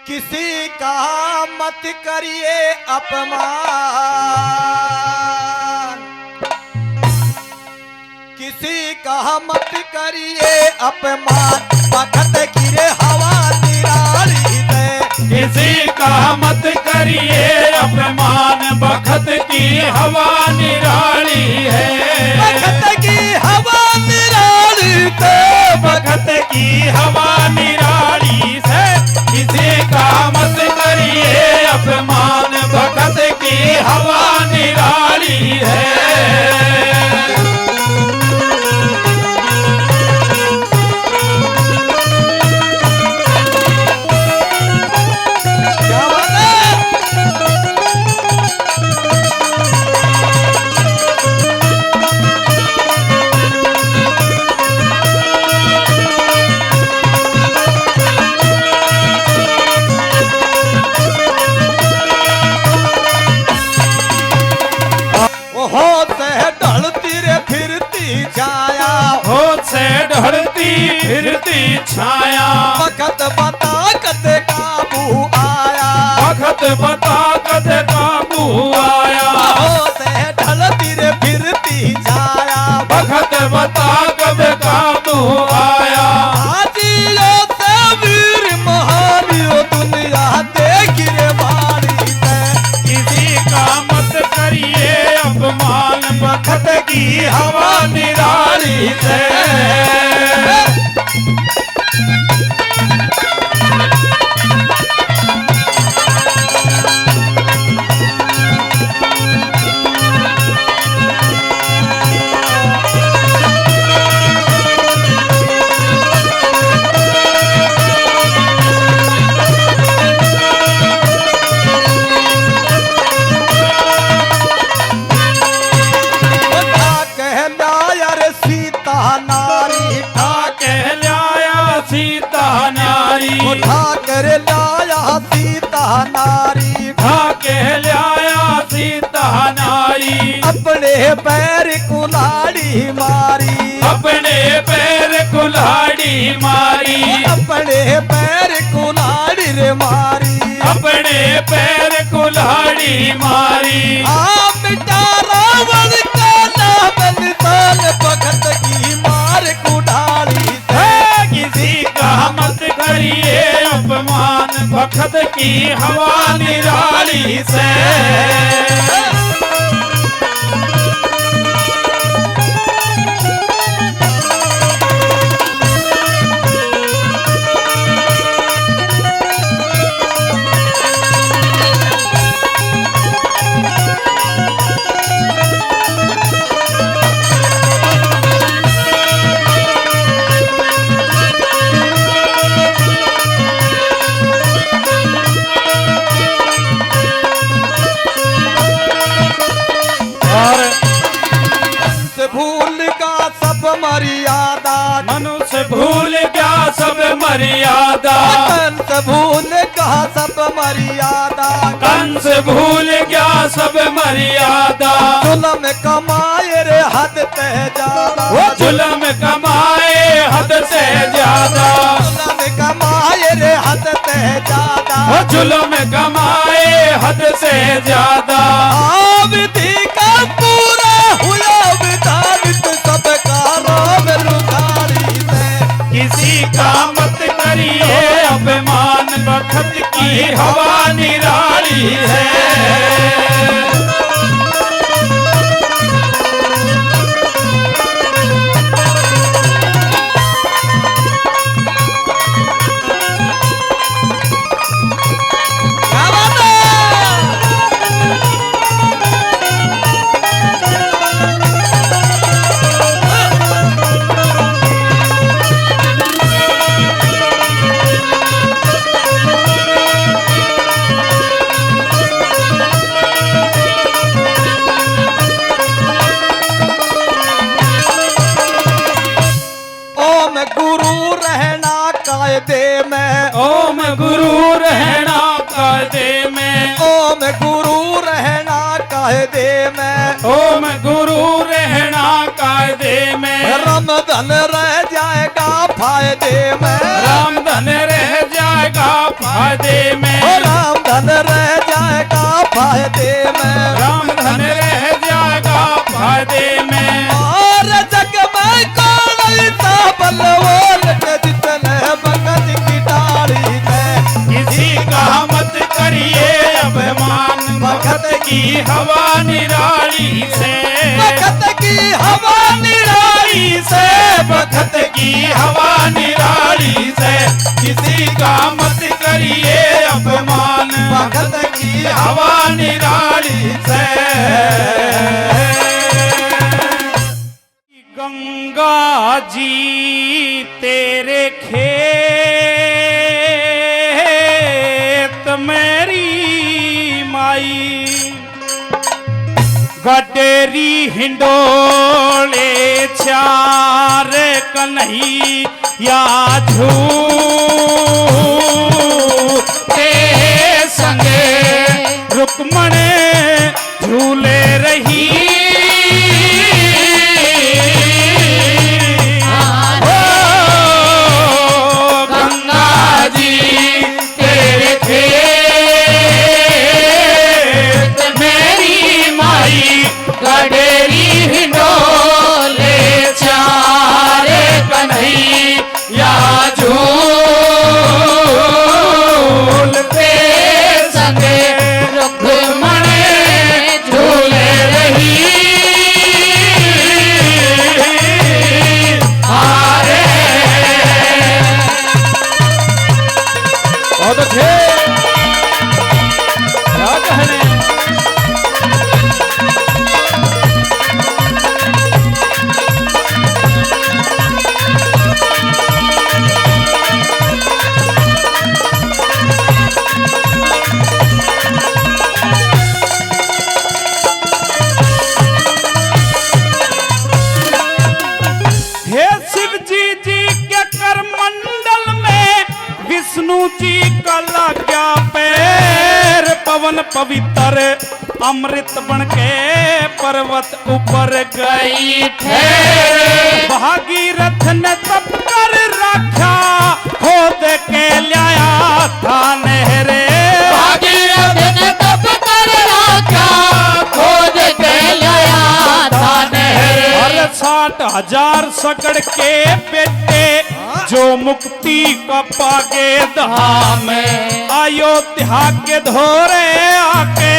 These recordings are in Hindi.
किसी का मत करिए अपमान, किसी का मत करिए अपमान, बखत गिरे हवा निराली दे। किसी का मत करिए अपमान, बखत की हवा निराली है। बखत की हवा निराली दे, बखत की हवा निराली है। किसी का मत करिए अपमान, बखत की हवा निराली है। फिरती छाया, वक्त बता कद काबू आया, वक्त बता कद काबू आया। से ढलती रे फिरती छाया, वक्त बता कद काबू आया। आजियो से वीर महावीर दुनिया देख रे बारी से। किसी का मत करिए अपमान, वक्त की हवा निराली से। उठा कर लाया सीता नारी, उठा के लाया सीता नारी। अपने पैर कुल्हाड़ी मारी, अपने पैर कुल्हाड़ी मारी, अपने पैर कुल्हाड़ी रे मारी, अपने पैर कुल्हाड़ी मारी। आप मिटा रावण का नाम निशान, भगत की मार कुठारी से। किसी का मत करिए अपमान, भगत की हवा निराली से। मनुष्य भूल गया सब मर्यादा, कंस भूल गया सब मर्यादा, कंस भूल गया सब मर्यादा। जुल्म कमाए रे हद से ज्यादा, वो जुल्म कमाए हद से ज्यादा, जुल्म कमाए रे हद से ज्यादा, वो जुल्म कमाए हद से ज्यादा। विधि का पूरा हुआ विधानित सबका राम रुखारी से। किसी का मत करिए अपमान, बखत की हवा निराली है। कायदे में, ओम गुरु रहना कायदे में, ओम गुरु रहना कायदे में, ओम गुरु रहना कायदे में। राम धन रह जाएगा फायदे में, राम धन रह जाएगा जाएगा फायदे में, ओ राम धन रह जाएगा फायदे में, राम धन रह जाएगा फायदे में। और जग में कौन ऐसा बलवान के जितने भगत की डाली है। किसी का मत करिए अभिमान, भगत की हवा निराली से, भगत की हवा निराली से, भगत की हवा निराली से। किसी का मत करिए अपमान, भगत की हवा निराली से। गंगा जी तेरे खेत मेरी माई, गडेरी हिंडोले चार कन्हैया झूले संगे, रुक्मण झूले रही। गडेरी हिंडोले चार कन्हैया झूलते संगे, रुक्मण झूले रही। हारे बहुत अच्छे, क्या कहने। विष्णु जी का लाग्या पैर, पवन पवित्र अमृत बन के पर्वत ऊपर गई ठहर। भागीरथ ने तप कर रखा, खोद के लाया था नहरे। भागीरथ ने तप कर रखा, खोद के लाया था नहरे। और 60,000 सगड़ के बेटे जो मुक्ति का पागे धाम, अयोध्या के धोरे आके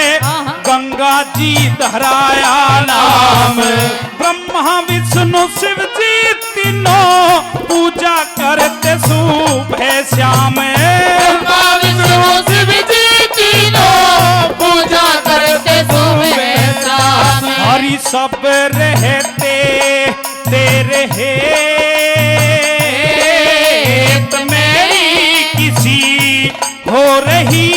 गंगा जी धराया नाम। ब्रह्मा विष्णु शिव जी तीनों पूजा करते सुबह श्याम, ब्रह्मा विष्णु शिव जी तीनों पूजा करते सुबह शाम। हरि सब रहते तेरे हेत मेरी किसी हो रही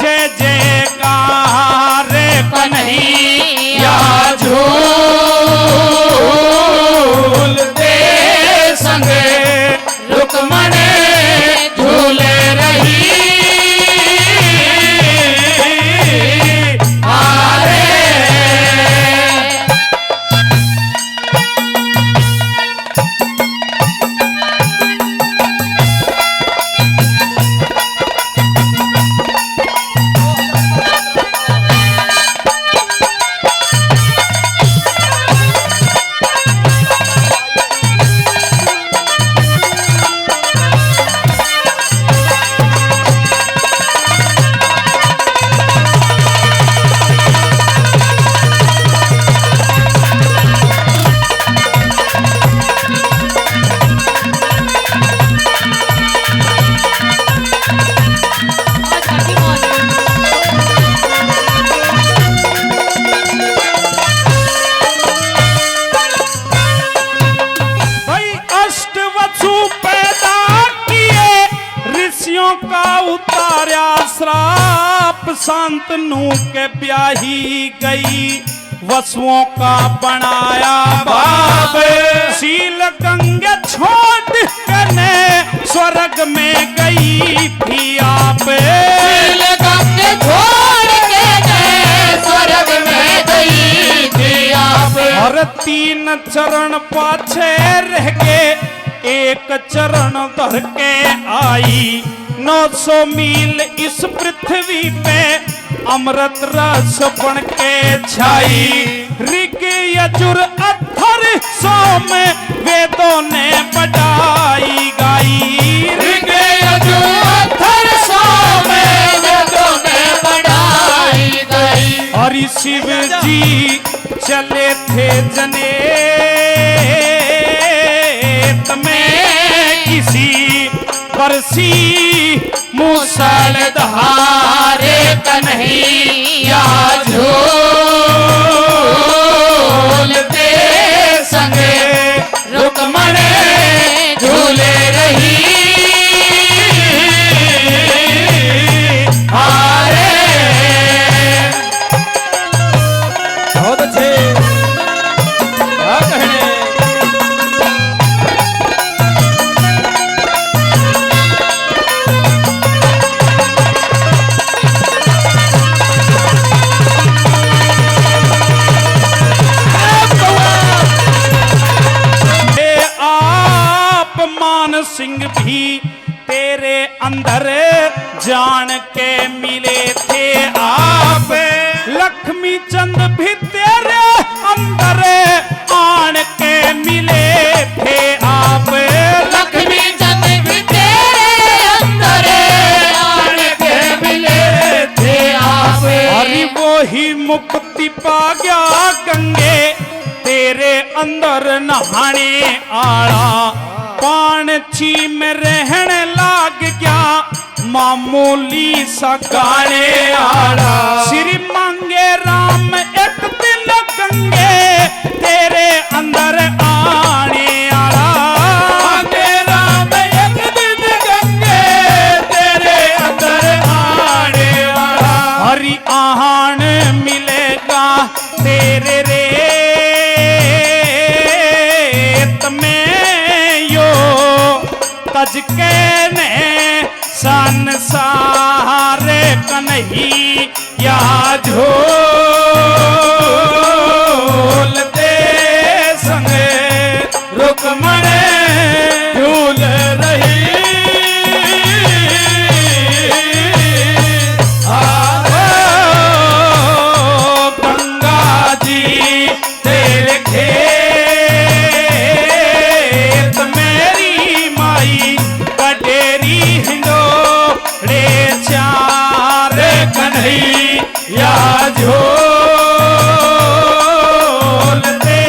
जय जयकार कन्हैया झूलते संगे, रुक्मण झूले रही। शांतनु के ब्याही गई, वसुओं का बनाया बाप। शील गंगे छोड़ के स्वर्ग में गई थी आप, शील गंगे छोड़ के स्वर्ग में गई थी आप। और 3 चरण पाछे रह के एक चरण धर के आई, 900 मील इस पृथ्वी पे अमृत रस बन के छाई। ऋग यजुर अथर सो में वेदों ने बढ़ाई गाई। ऋग यजुर अथर सो में वेदों ने बढ़ाई गाई। और शिव जी चले थे जनेत में किसी बरसी मूसलधार हारे कन्हैया झूलते संग रुक्मण झूले रही। हारे बहुत अच्छे क्या कहने। सिंह भी तेरे अंदर जान के मिले थे आप। लक्ष्मी चंद भी तेरे अंदर आन के मिले थे आप। लक्ष्मी चंद भी तेरे अंदर आन के मिले थे आप। अरे वो ही मुक्ति पा गया गंगे तेरे अंदर नहाने आला। पाणछी में रहने लाग गया मामूली सा गाने आड़ा। श्री मांगे राम एक दिन गंगे तेरे अंदर आने आड़ा। मांगे राम एक दिन गंगे तेरे अंदर आने आड़ा। हरि आहान मिलेगा तेरे रेत में तज के ने संसार कन्हैया झूलते संग रुक्मण झूल रही। गंगा जी तेरे खेत मेरी माई कटेरी हिंडोड़े चार कन्हैया झूलते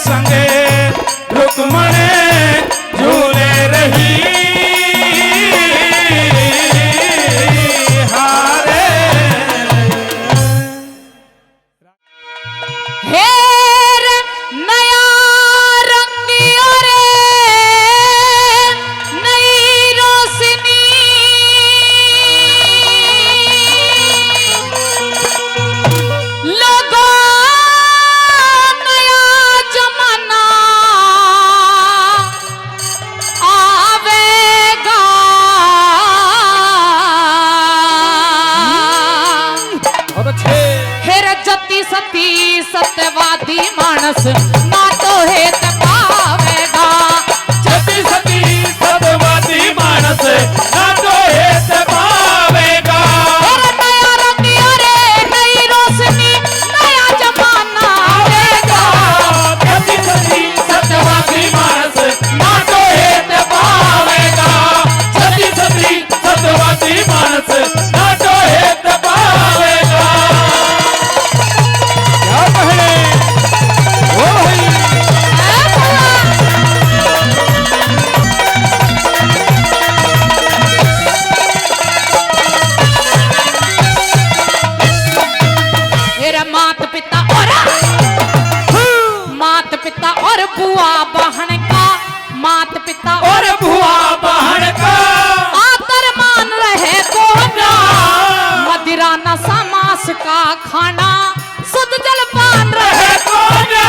संग रुक्मण झूले रही। हारे हेर नया रंग रे नई रोशनी लोगों नया जमाना आवेगा। बहुत अच्छे हेर जति सती सत्यवादी मानस ना तो हेत पावेगा। जति सती सत्यवादी मानस ना तो हेत पावेगा। हेर नया रंग रे नई रोशनी नया जमाना आवेगा। जति सती सत्यवादी मानस ना तो हेत पावेगा। जति सती सत्यवादी मानस ना तो हेत पावेगा। क्या कहने ओ भाई। मेरा माता पिता और बुआ बहन का माता पिता और बुआ बहन का आदर मान रहे कोना। मदिरा नशा मांस का खाना शुद्ध जलपान रहे कोना।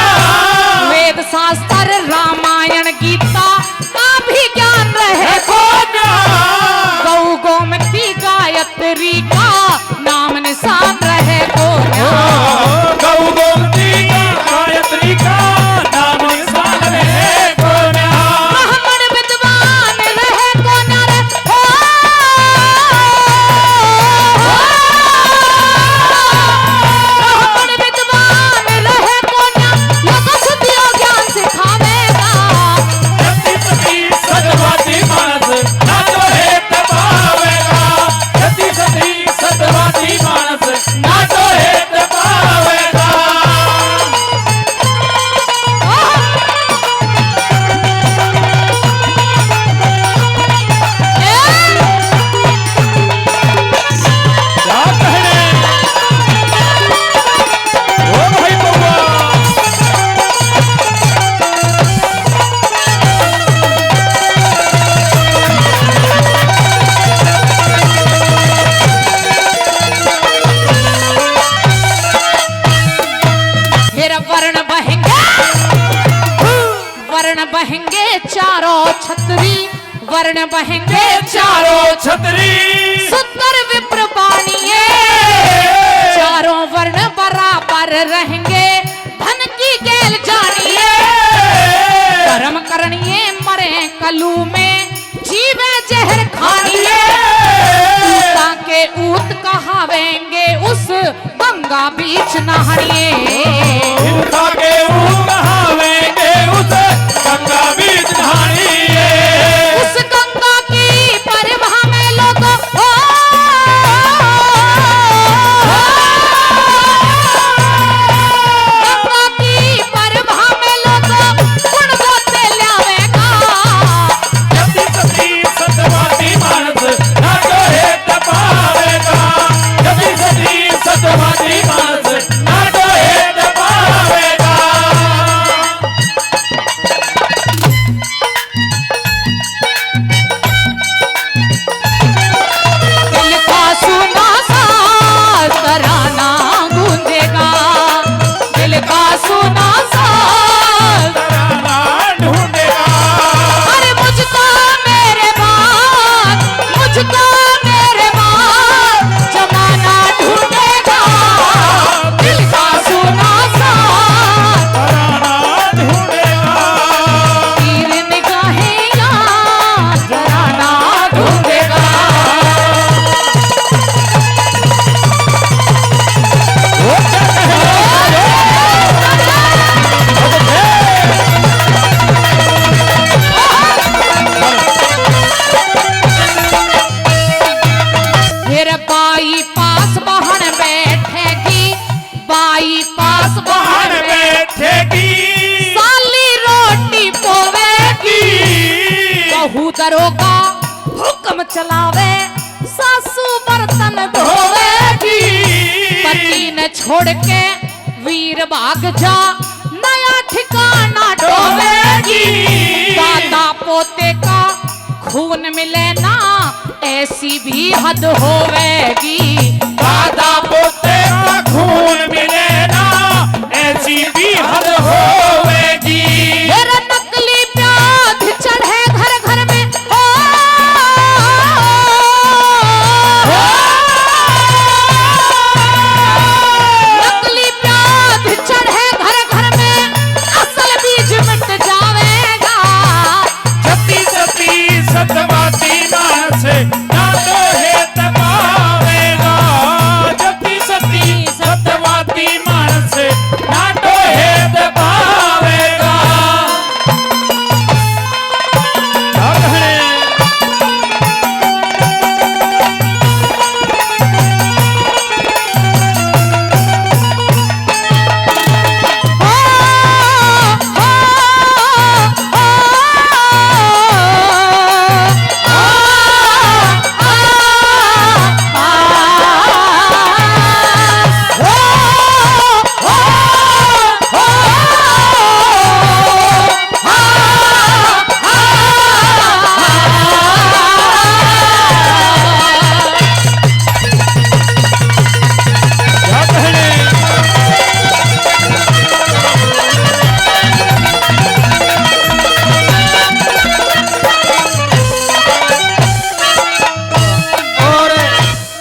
वेद शास्त्र रामायण गीता का भी ज्ञान रहे कोना। गौ गोमती गायत्री का नाम निशान रहे कोना। गौ गोमती गायत्री का नाम निशान रहे कोना। ब्राह्मण विद्वान रहे कोना रे हो। नयन बहेंगे चारों छतरी सुंदर विप्र बाणिए चारों वर्ण बराबर रहेंगे धन की गेल जानिए कर्म करनिए मरे कलू में जीवे जहर खानिए ऊता के ऊत कहावेंगे उस गंगा बीच नहानिए इनका के कहावेंगे उस गंगा बीच नहानिए उस गंगा की परिभा में लोग गंगा की परिभा में लोग गुण गाते ल्यावेगा जति सती सतवादी मानस ना तो हेत पावेगा जति सती सतवादी मानस ना तो हेत पावेगा दिल का सुना सा तराना गूंजेगा दिल का सुना सा तराना ढूंढेगा अरे मुझको मेरे बाद जमाना ढूंढेगा दिल का सुना सा तराना ढूंढेगा तीर निगाहें याद तराना ढूंढेगा फिर बाई पास बहन बैठेगी बाई पास बाहर बहन बैठेगी साली रोटी पोवेगी बहू दरोगा हुक्म चलावे सासू बर्तन धोवेगी पति ने छोड़ के वीर भाग जा नया ठिकाना ढोवेगी दादा पोते का खून मिले ना ऐसी भी हद होवेगी दादा पोते का खून मिले ना ऐसी भी हद होवेगी मेरा नकली प्याद चढ़े घर घर में नकली प्याद चढ़े घर घर में असल बीज मिट जावेगा जति सती सतवादी मानस ना तो हेत पावेगा जति सती सतवादी मानस ना तो हेत पावेगा अब है अब है और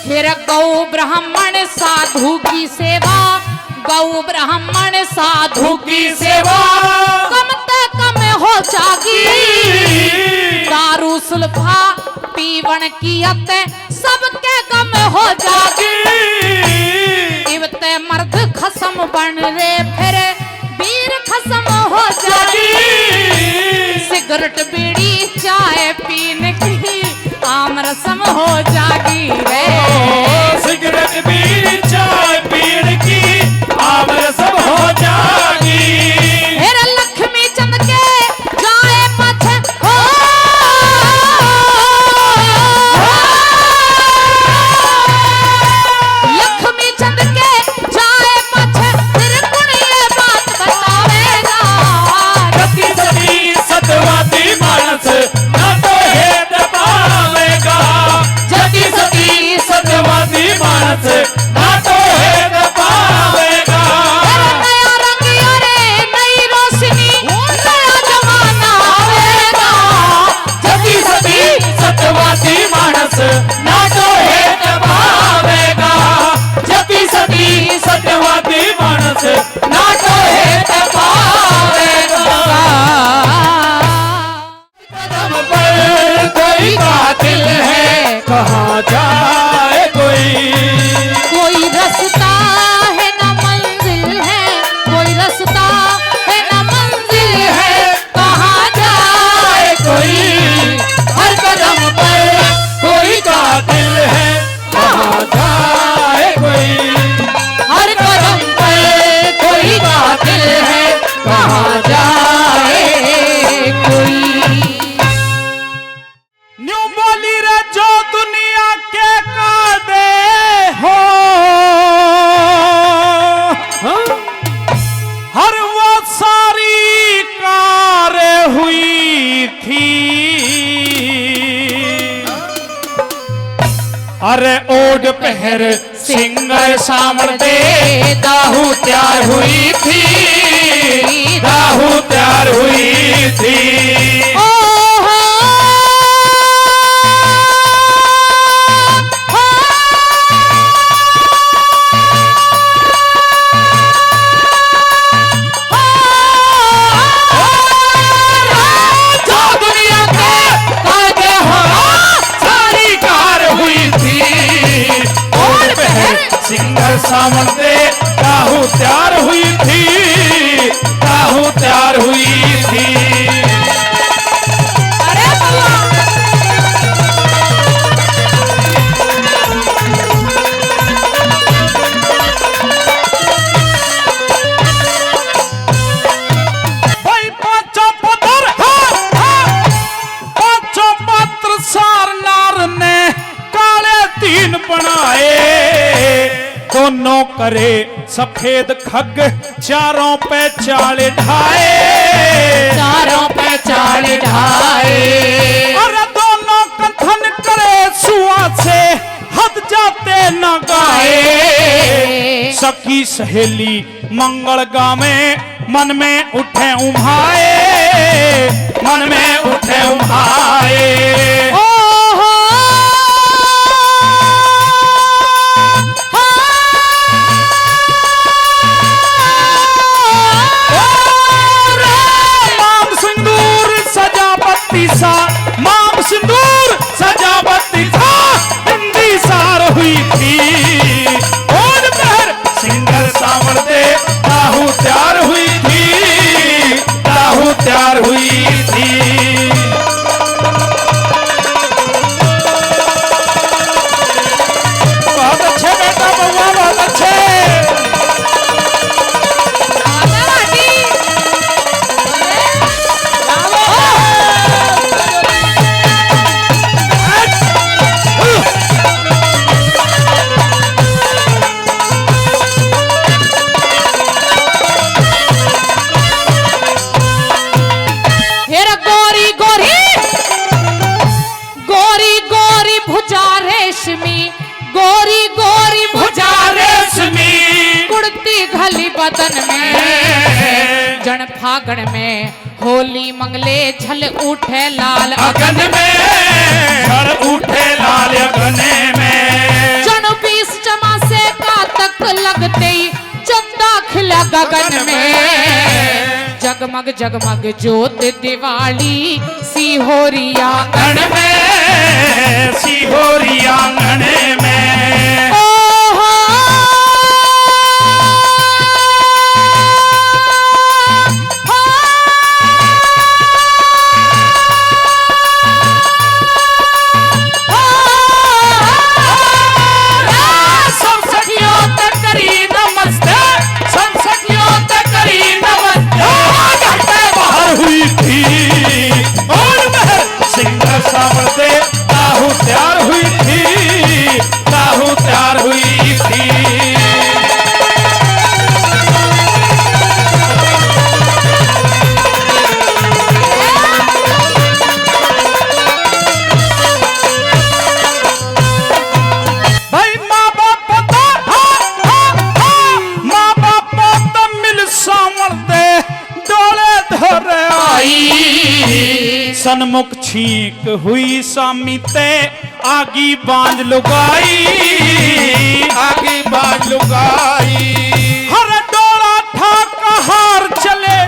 फिर गौ ब्राह्मण साधु की सेवा गौ ब्राह्मण साधु की सेवा कम ते कम हो जागी दारू सुल्फा पीवन की अते सबके गम हो जागी इवते मर्द खसम बन रे फिर वीर खसम हो जागी सिगरेट बीड़ी चाय पीने की आम रसम हो जागी रे सिगरेट बीड़ी चाय पीड़ की आवर सब हो जागी फिर लक्ष्मी चंद के जाए पछ लक्ष्मी चंद के जाए पछ फिर कुण ये बात बतावेगा जति सती सतवादी मानस ना तो हेत पावेगा जति अरे ओढ़ पहर सिंगर सामर दे दाहू तैयार हुई थी, दाहू तैयार हुई थी। सिंगर सावन दे दाहू तैयार हुई थी, दाहू तैयार हुई थी। अरे भाई पांचों पत्थर पांचों पत्र सार नार ने काले तीन बनाए, दोनों करे सफेद खग चारों पे चाल ढाए, चारों पे चाल ढाए। अरे दोनों कथन करे सुआ से हद जाते न गाए। सखी सहेली मंगल गावे मन में उठे उम्हाए, मन में उठे उम्हाए। माम सिंदूर सजावती था हिंदी सार हुई थी, और पहर सिंगर सावर दे दाहू तैयार हुई थी, दाहू तैयार हुई थी। बहुत अच्छे बेटा बउआ, बहुत अच्छे। गोरी गोरी भुजा रेशमी कुड़ती घली बदन में, जन फागण में होली मंगले झल उठे लाल अगन में, झल उठे लाल अगन में। जन 20 जमा से का तक लगते ही चंदा खिला गगन में, जगमग जगमग ज्योत दिवाली सिहोरी आंगन में, सिहोरी आंगन में। सिंगर सावर दे दाहू तैयार हुई थी, दाहू तैयार हुई थी। भाई माँ बाप माँ बाप तो मिल सावर दे डोले धरे आई, सन्मुख छीक हुई सामिते आगी बांझ लुगाई, आगी बांझ लुगाई। हर डोरा ठाका हार चले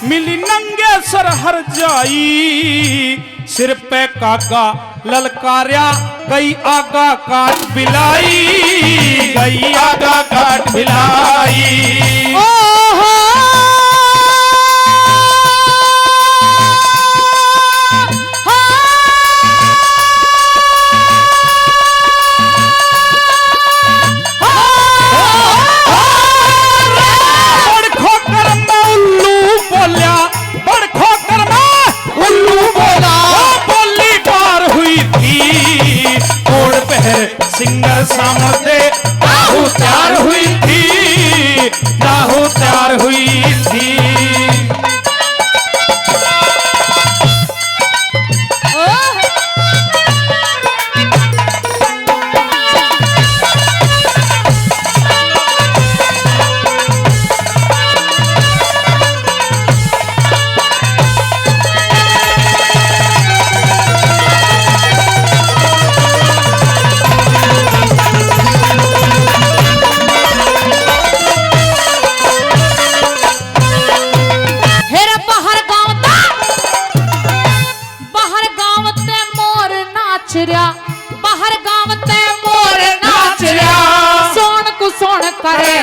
मिली नंगे सर हर जाई, सिर पे कागा ललकार्या गई आगा काट बिलाई, गई आगा काट बिलाई। सिंगर सामर दे दाहू तैयार हुई थी, दाहू तैयार हुई थी।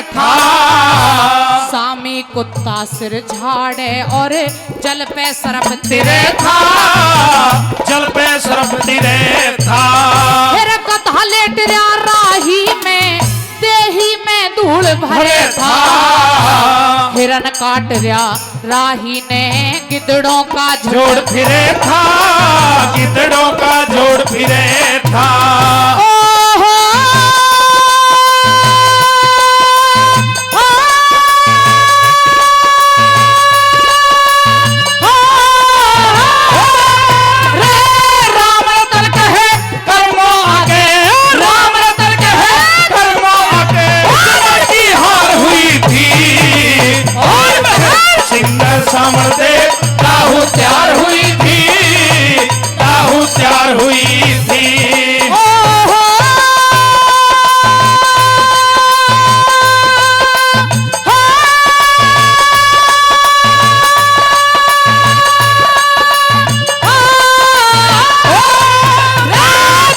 था। सामी कुत्ता सिर झाड़े और जल पे सरप तिरे था, जल पे सरप तिरे था। फिर कथा लेट रहा राही में, देही में धूल भरे था। हिरन काट रहा राही ने गिदड़ों का जोड़ फिरे था, गिदड़ों का जोड़ फिरे था। ओहो, रे राम रतन कहे कर्मों आगे, राम रतन कहे कर्मों आगे। जब की हार हुई थी और सिंगर सामर दे राहु तैयार हुई थी, राहु तैयार हुई थी। ओहो,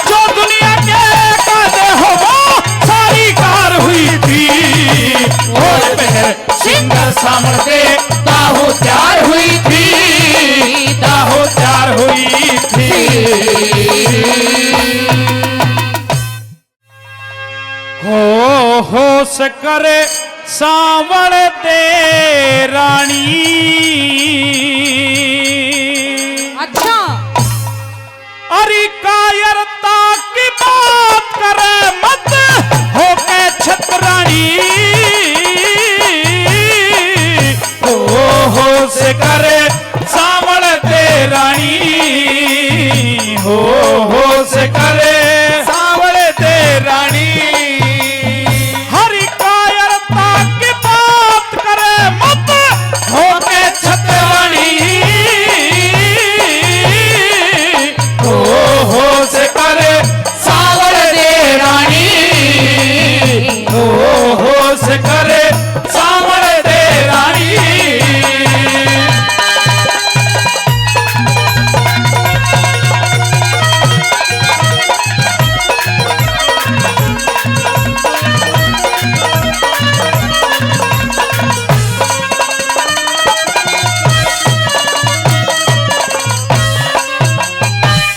जो दुनिया के कहते हो वो सारी कार हुई थी। और बहर सिंगर सामर दे राहु तैयार हुई थी, राहु तैयार हुई थी। होश करे सावण दे रानी। अच्छा अरे कायरता की बात करे मत होके छतरानी। होश करे सावण दे रानी, होश करे सावण दे रानी। हरि कायरता की बात करे मत होके छतरानी। होश करे सावण दे रानी, होश करे सावण दे रानी।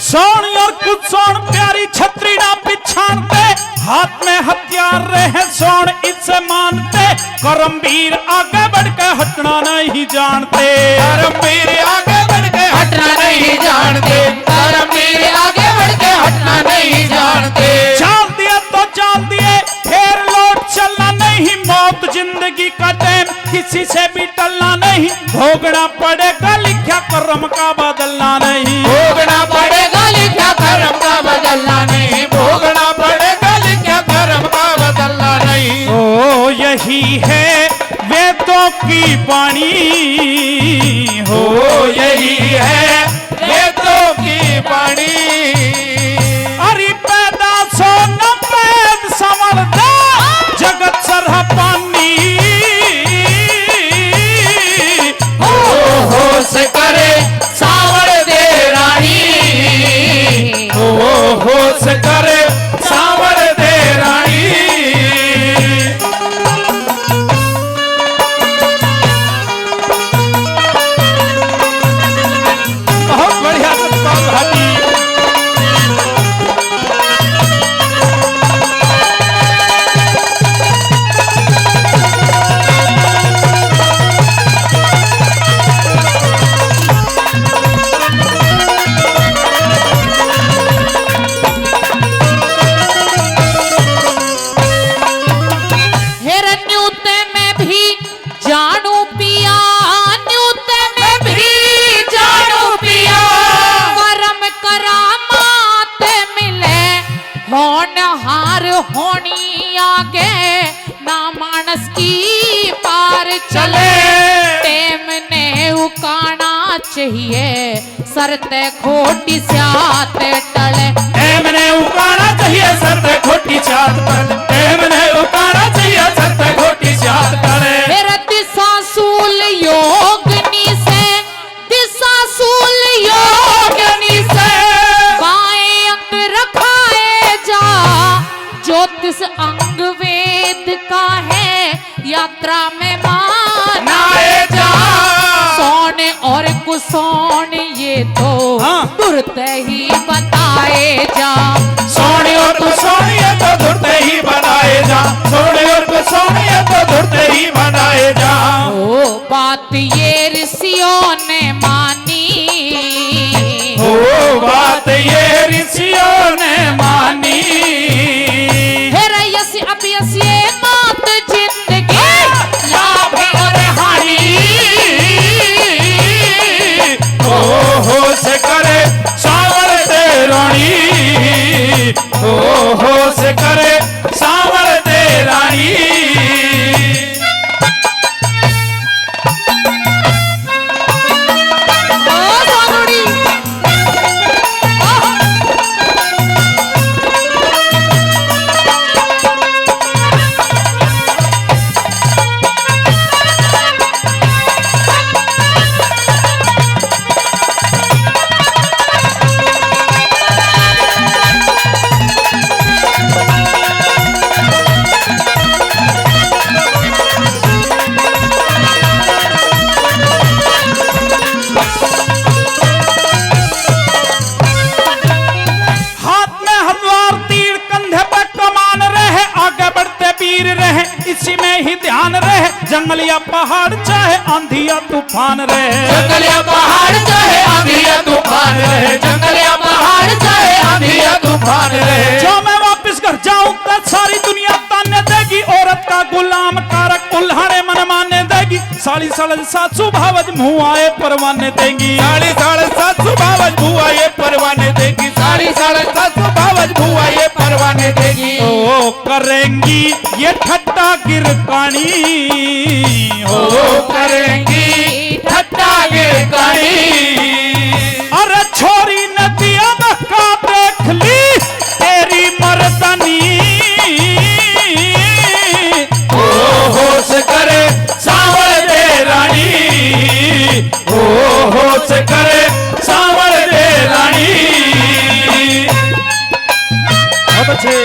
सोन और कुछ सोन प्यारी छतरी ना पिछानते, हाथ में हथियार रहे सोन इससे मानते। करमवीर आगे बढ़ के हटना नहीं जानते, करमवीर आगे बढ़ के हटना नहीं जानते, करमवीर आगे बढ़ के हटना नहीं जानते। जान दिया तो जान दिए, फिर लौट चलना नहीं। मौत जिंदगी का टाइम किसी से भी टलना नहीं। भोगना पड़ेगा लिखा कर्म का बदलना नहीं, भोगना पड़ेगा लिखा कर्म का बदलना नहीं, भोगना पड़ेगा लिखा कर्म का बदलना नहीं। ओ यही है वेदों की वाणी, हो यही है वेदों की वाणी। अरे पैदा सो न पैद संवर दे जगत सरह पानी। होश करे सावण दे रानी, होश करे सावण दे रानी। बहुत बढ़िया भाभी। हिरण्यूते में भी जानू पिया, न्यूते में भी जानू पिया। करम करामात मिले होनहार होनी आगे, ना मानस की पार चले। टेम ने उकाना चाहिए सरते खोटी स्याते टले। मैंने उकाना चाहिए सरते खोटी चात पर, मैंने उकाना चाहिए सरते खोटी चात करे। मेरा दिशा सूल योगनी से, दिशा सूल योगनी से। बाएं अंग रखाए जा ज्योतिष उस अंग वेद का है यात्रा में माना नाए जा सोने और कुसोन ये तो हाँ। तुरते ही बताए जा सोने और कुसोनिया तो धुरते ही बनाए जा सोने और कुसोनिया तो धुरते ही बनाए जा ओ बात ये ऋषियों ने मानी ओ बात ये ऋषियों ने मानी फिर यस अब यस ये मौत जिंदगी लाभ और हानि ओ हो से करे सावर दे रानी ओ हो से करे सावर दे रानी ओ सोनुड़ी हाथ में हथवार तीर कंधे पे कमान रहे आगे बढ़ते वीर रहे इसी में ही ध्यान रहे जंगल या पहाड़ चाहे आंधी या तूफान रहे जंगल या पहाड़ चाहे आंधी या तूफान रहे जंगल या पहाड़ चाहे आंधी या तूफान रहे जो मैं वापस घर जाऊं तो सारी दुनिया ताने देगी औरत का गुलाम कारक उल्हाड़े मन माने देगी साड़ी साढ़े 700 भावज मुंह आए परवाने देंगी साढ़े 750 भावज भुआ ये परवाने देगी साढ़े 750 भावज भुआ ये परवाने देगी ओ करेंगी ये ठट्टा गिरकानी ओ करेंगी ठट्टा गिरकानी अरे छोरी नदिया का देख ली तेरी मर्दानी ओ होश करे सावर दे रानी ओ होश करे सावर दे रानी अब अच्छे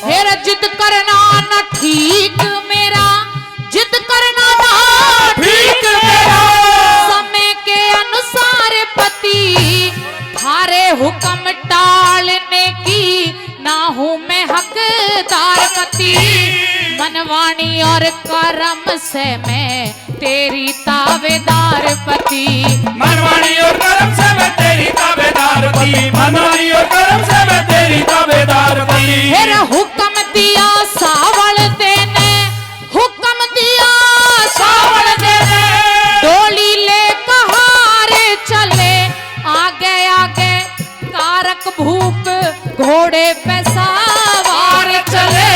मेरा जिद करना न ठीक मेरा जिद करना ना ठीक मेरा समय के अनुसार पति थारे हुक्म टालने की ना हूँ मैं हकदार पति मनवाणी और कर्म से मैं तेरी तावेदार पति मनवाणी और कर्म से मैं तेरी ताबेदार पति मनवाणी और कर्म से मैं तेरी ताबेदार पति फिर हुक्म दिया सावल देने हुक्म दिया सावल देने डोली ले कहारे चले आगे आगे कारक भूप घोड़े पे सवार चले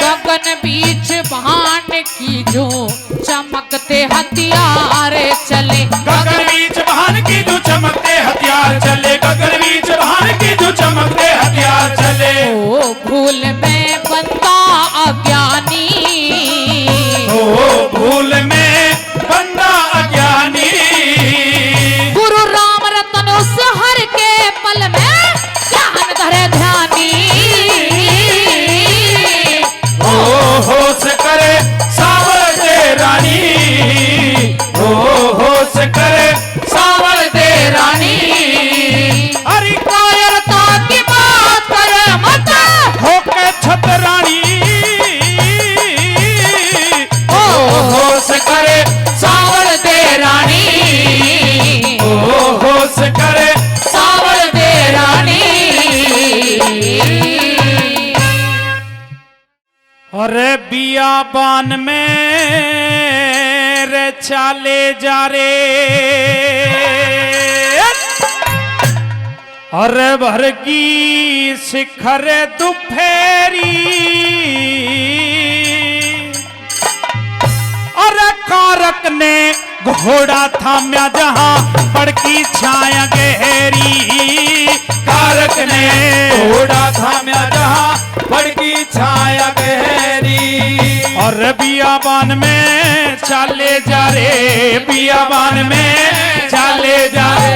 गगन बीच भान की जो चमकते हथियार चले गगन बीच बहान की जो चमकते हथियार चले गगन बीच बहान की जो चमकते हथियार चले ओ भूल में बंदा अज्ञानी ओ भूल में बंदा अज्ञानी गुरु राम रतन उस हर के पल में ज्ञान धरे ध्यानी ओ होश करे सावर दे रानी ओ होश करे सावर दे रानी अरे कायरता की बात करे मत होके छतरानी ओ होश करे सावर दे रानी ओ होश करे सावर दे रानी अरे बियाबान में रे चाले जा रे अरे भर की शिखर दुफेरी अरे कारक ने घोड़ा थाम्या जहां बड़की छाया गहरी। कारक ने घोड़ा थाम्या जहां बड़की छाया गहरी। और बियाबान में चाले जा रे, बियाबान में चाले जा रे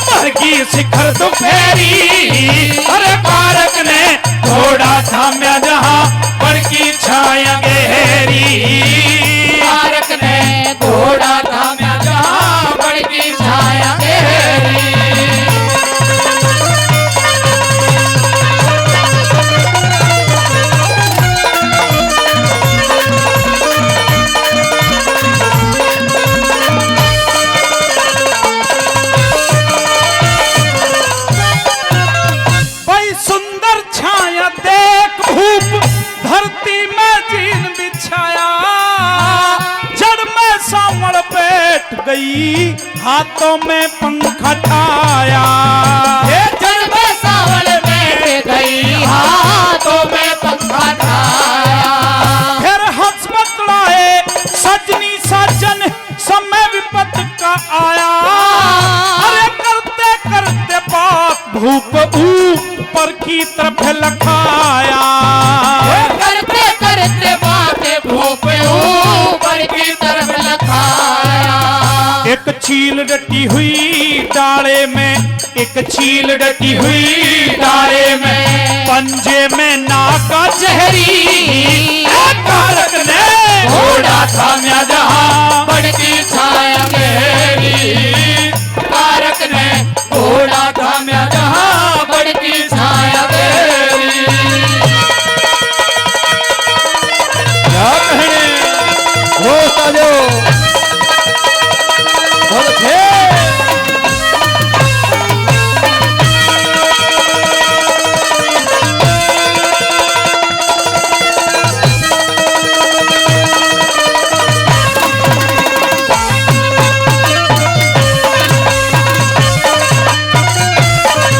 भर की शिखर दुफेरी। अरे कारक ने घोड़ा थाम्या जहां बड़की छाया गहरी। कारक ने घोड़ा थाम्या जहां बड़की छाया गहरी। भाई सुंदर छाया देख भूप धरती में जीन बिछाया। जड़ में सांवड़ बैठ गई हाथों में पंखा ठाया। जड़ में सांवड़ बैठ गई हाथों में पंखा ठाया। फिर हंस बतलाए सजनी सजन समय विपत का आया। अरे करते करते बात भूप ऊपर की तरफ लखाया। करते करते बातें भूप ऊपर की तरफ लखाया। एक चील डटी हुई डाले में, एक चील डटी हुई डाले में, पंजे में नाका जहरी। कारक ने घोड़ा थाम्या जहां बड़की छाया गहरी। कारक ने घोड़ा थाम्या जहां बड़की छाया गहरी। क्या कहने वो साजो बहुत अच्छे।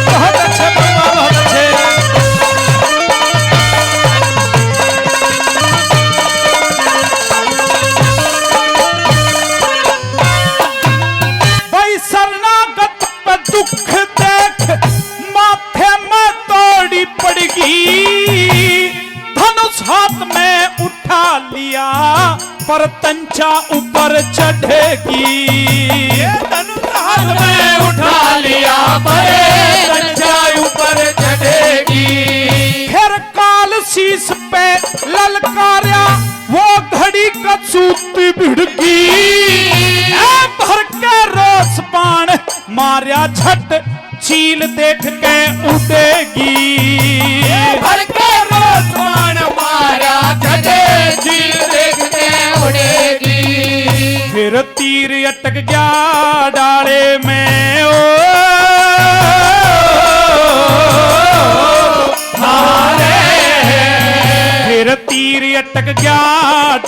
बहुत अच्छे बाबा, बहुत अच्छे। भाई शरणागत पे दुख देख माथे में तोड़ी पड़गी। धनुष हाथ में उठा लिया पर तंचा ऊपर चढ़ेगी। धनुष हाथ में उठा लिया पर तंचा ऊपर चढ़ेगी। फिर काल शीश पे ललकारिया वो घड़ी का सूती भिड़की। भर के रोस बाण मारिया झट चील देख के उड़ेगी। भर के रोज बाण मारा झटे चील देख के उड़ेगी। फिर तीर अटक गया डाले में ओ हारे। फिर तीर अटक गया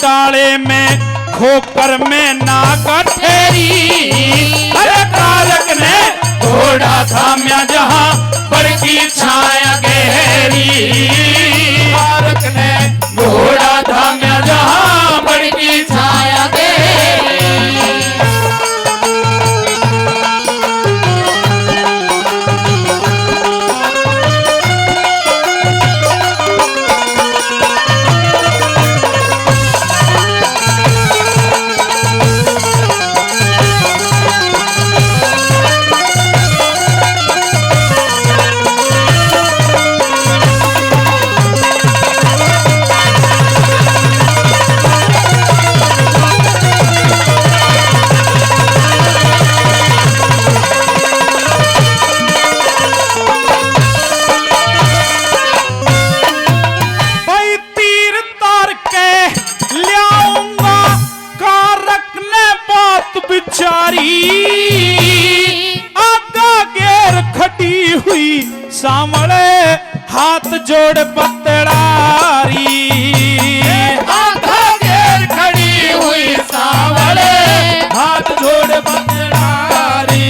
डाले में खोकर में नाका ठेरी। अरे कारक ने घोड़ा थाम्या जहां बड़की छाया गहरी। कारक ने घोड़ा थाम्या जहां बड़की छाया गहरी। सामने हाथ जोड़ पतड़ारी, आंखों घेर खड़ी हुई सावले, हाथ जोड़ पतड़ारी।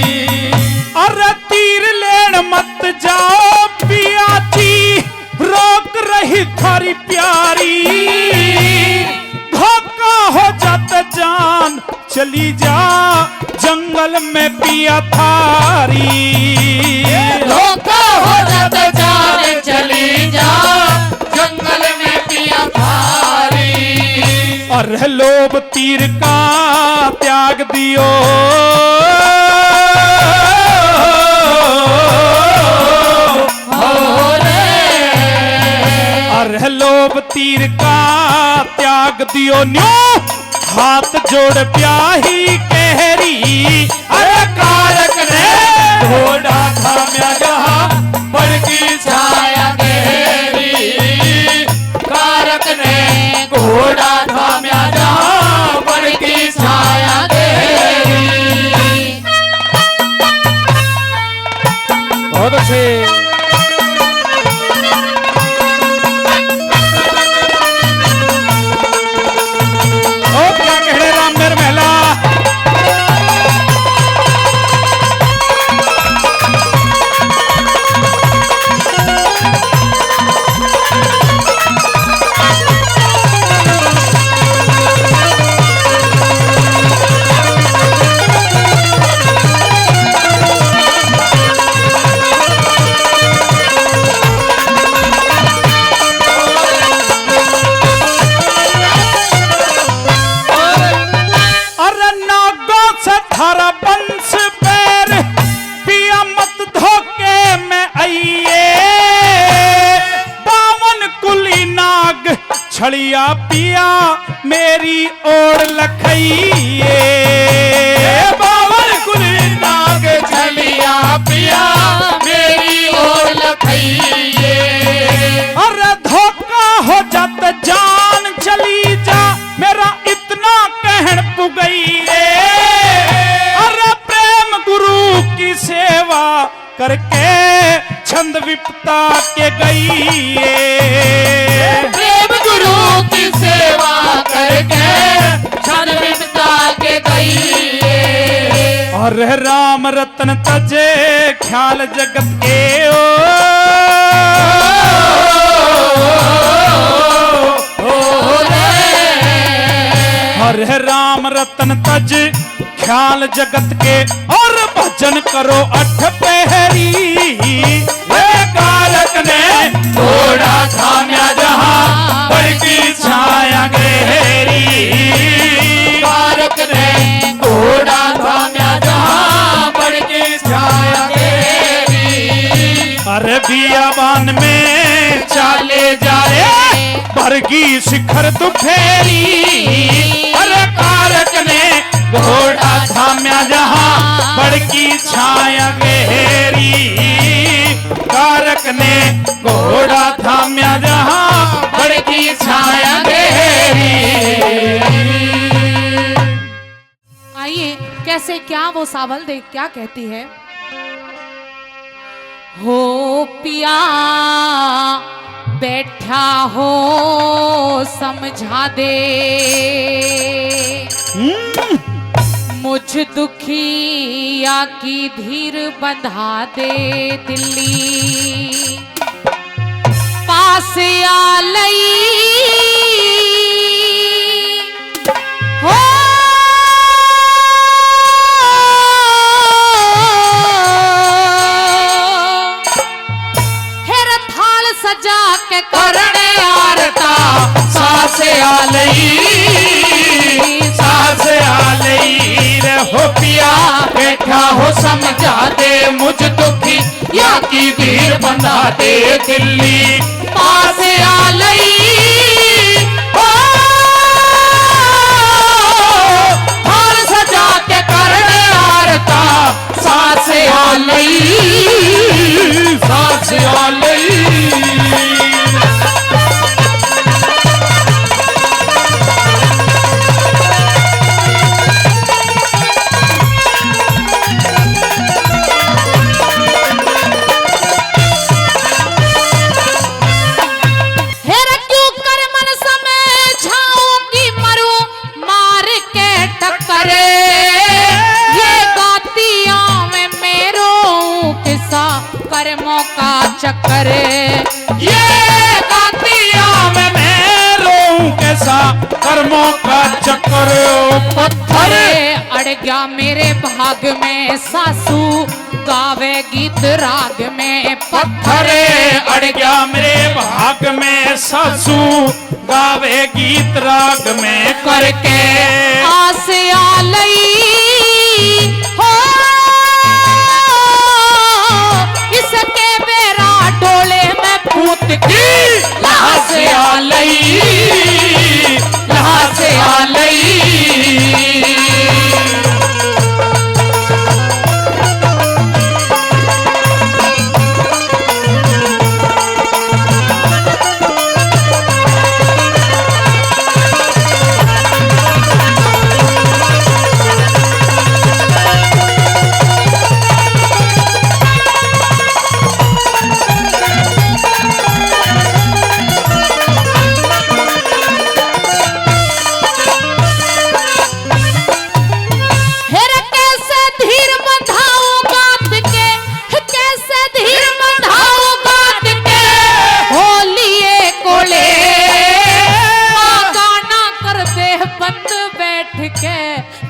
अरे तीर लेन मत जाओ पिया जी, रोक रही थारी प्यारी, धोखा हो जाता जान चली जा जंगल में पिया थारी। धोखा हो जाता जान चली जा जंगल में पिया थारी। अरे लोभ तीर का त्याग दियो, अरे लोभ तीर का त्याग दियो न्यू, हाथ जोड़ प्याही कहरी। अरे कारक ने घोड़ा थाम्या जहां बड़की छाया गहरी, कारक ने घोड़ा थाम्या जहां बड़की छाया गहरी। बहुत अच्छे। छड़िया पिया मेरी ओर लखइए, बावन कुली नाग छड़िया पिया मेरी ओर लखइए। अरे धोखा हो जात जान चली जा मेरा इतना कहन पुगइए, अरे प्रेम गुरु की सेवा करके छंद विपता के गइए, गुरु की सेवा करके छन विपता के गई। और राम रतन तजे ख्याल जगत के ओ हरे राम रतन तज ख्याल जगत के, और भजन करो अठ पहरी। कारक ने घोड़ा थाम्या जहां बड़की छाया गहरी, कारक ने घोड़ा थाम्या जहां बड़की छाया गहरी। अरे बियाबान में चाले जा रे बरगी शिखर दुफेरी, अरे कारक ने घोड़ा थाम्या जहां बड़की छाया गहरी, कारक ने घोड़ा थाम्या जहां बड़की छाया गहरी। आइए कैसे क्या वो सावल देख क्या कहती है। हो पिया बैठा हो समझा दे, मुझ दुखिया की धीर बंधा दे दिल्ली, पास आ लई हो हेर थाल सजा के करने आरता, सास आ लई, सास आ लई रे हो पिया बैठा हो समझा दे, मुझ दुखी या की धीर बंधा दे दिल्ली, पास आ लई हो थाल सजा के करने आरता, सास आ लई, सास आ लई। ये गातिया में मेरो किसा कर्मों का चक्कर। ये कातिया में मैं रोऊं कैसा कर्मों का चक्कर। ओ पत्थर अरे अड़ गया मेरे भाग में सासू गावे गीत राग में। पत्थरे अड़ गया मेरे भाग में सासू गावे गीत राग में करके आस आलई हो इसके बेरा डोले में पूत की लहा से आलई लहा से आलई।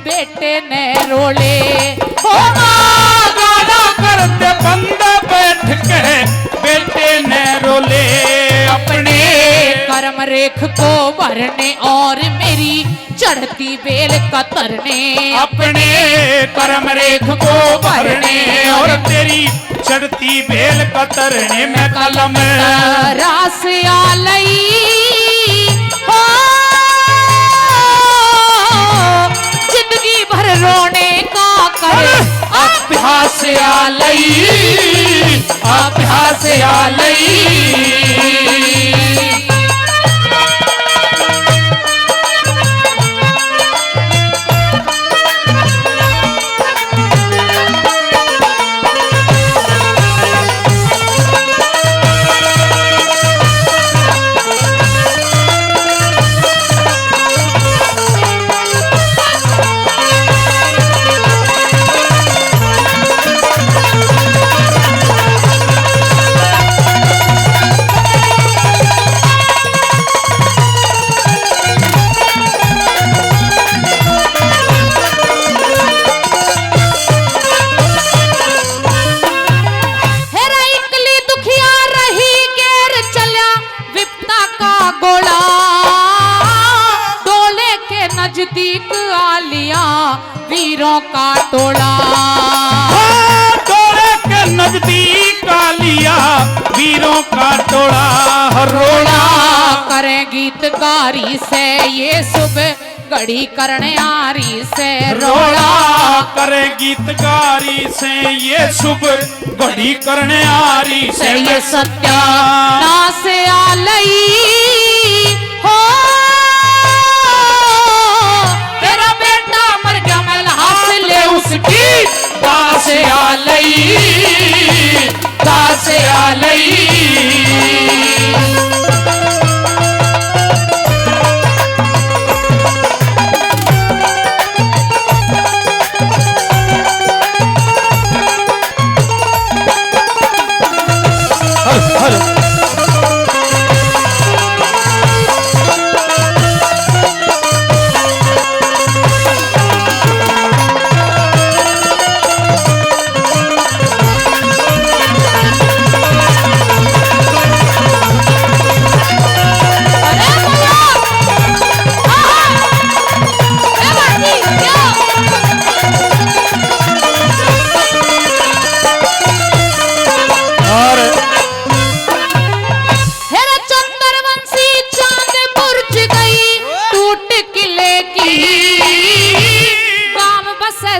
बेटे ने रोले हो गाना करते बंद बैठ के बेटे ने रोले अपने कर्म रेख को भरने और मेरी चढ़ती बेल कतरने। अपने कर्म रेख को भरने और तेरी चढ़ती बेल कतरने में कलम रास आलई हो जिंदगी भर रोने का करे अभ्यास आलई अभ्यास आलई। नजदीक आ लिया वीरों का टोला। टोले के नजदीक आ लिया वीरों का टोला। रोड़ा करे गीतकारी से ये सुबह घड़ी करने आरी से रोड़ा करे गीतकारी से ये सुबह घड़ी करने आरी से ये सत्या नास आलई हो उसकी दास आलई दास आलई।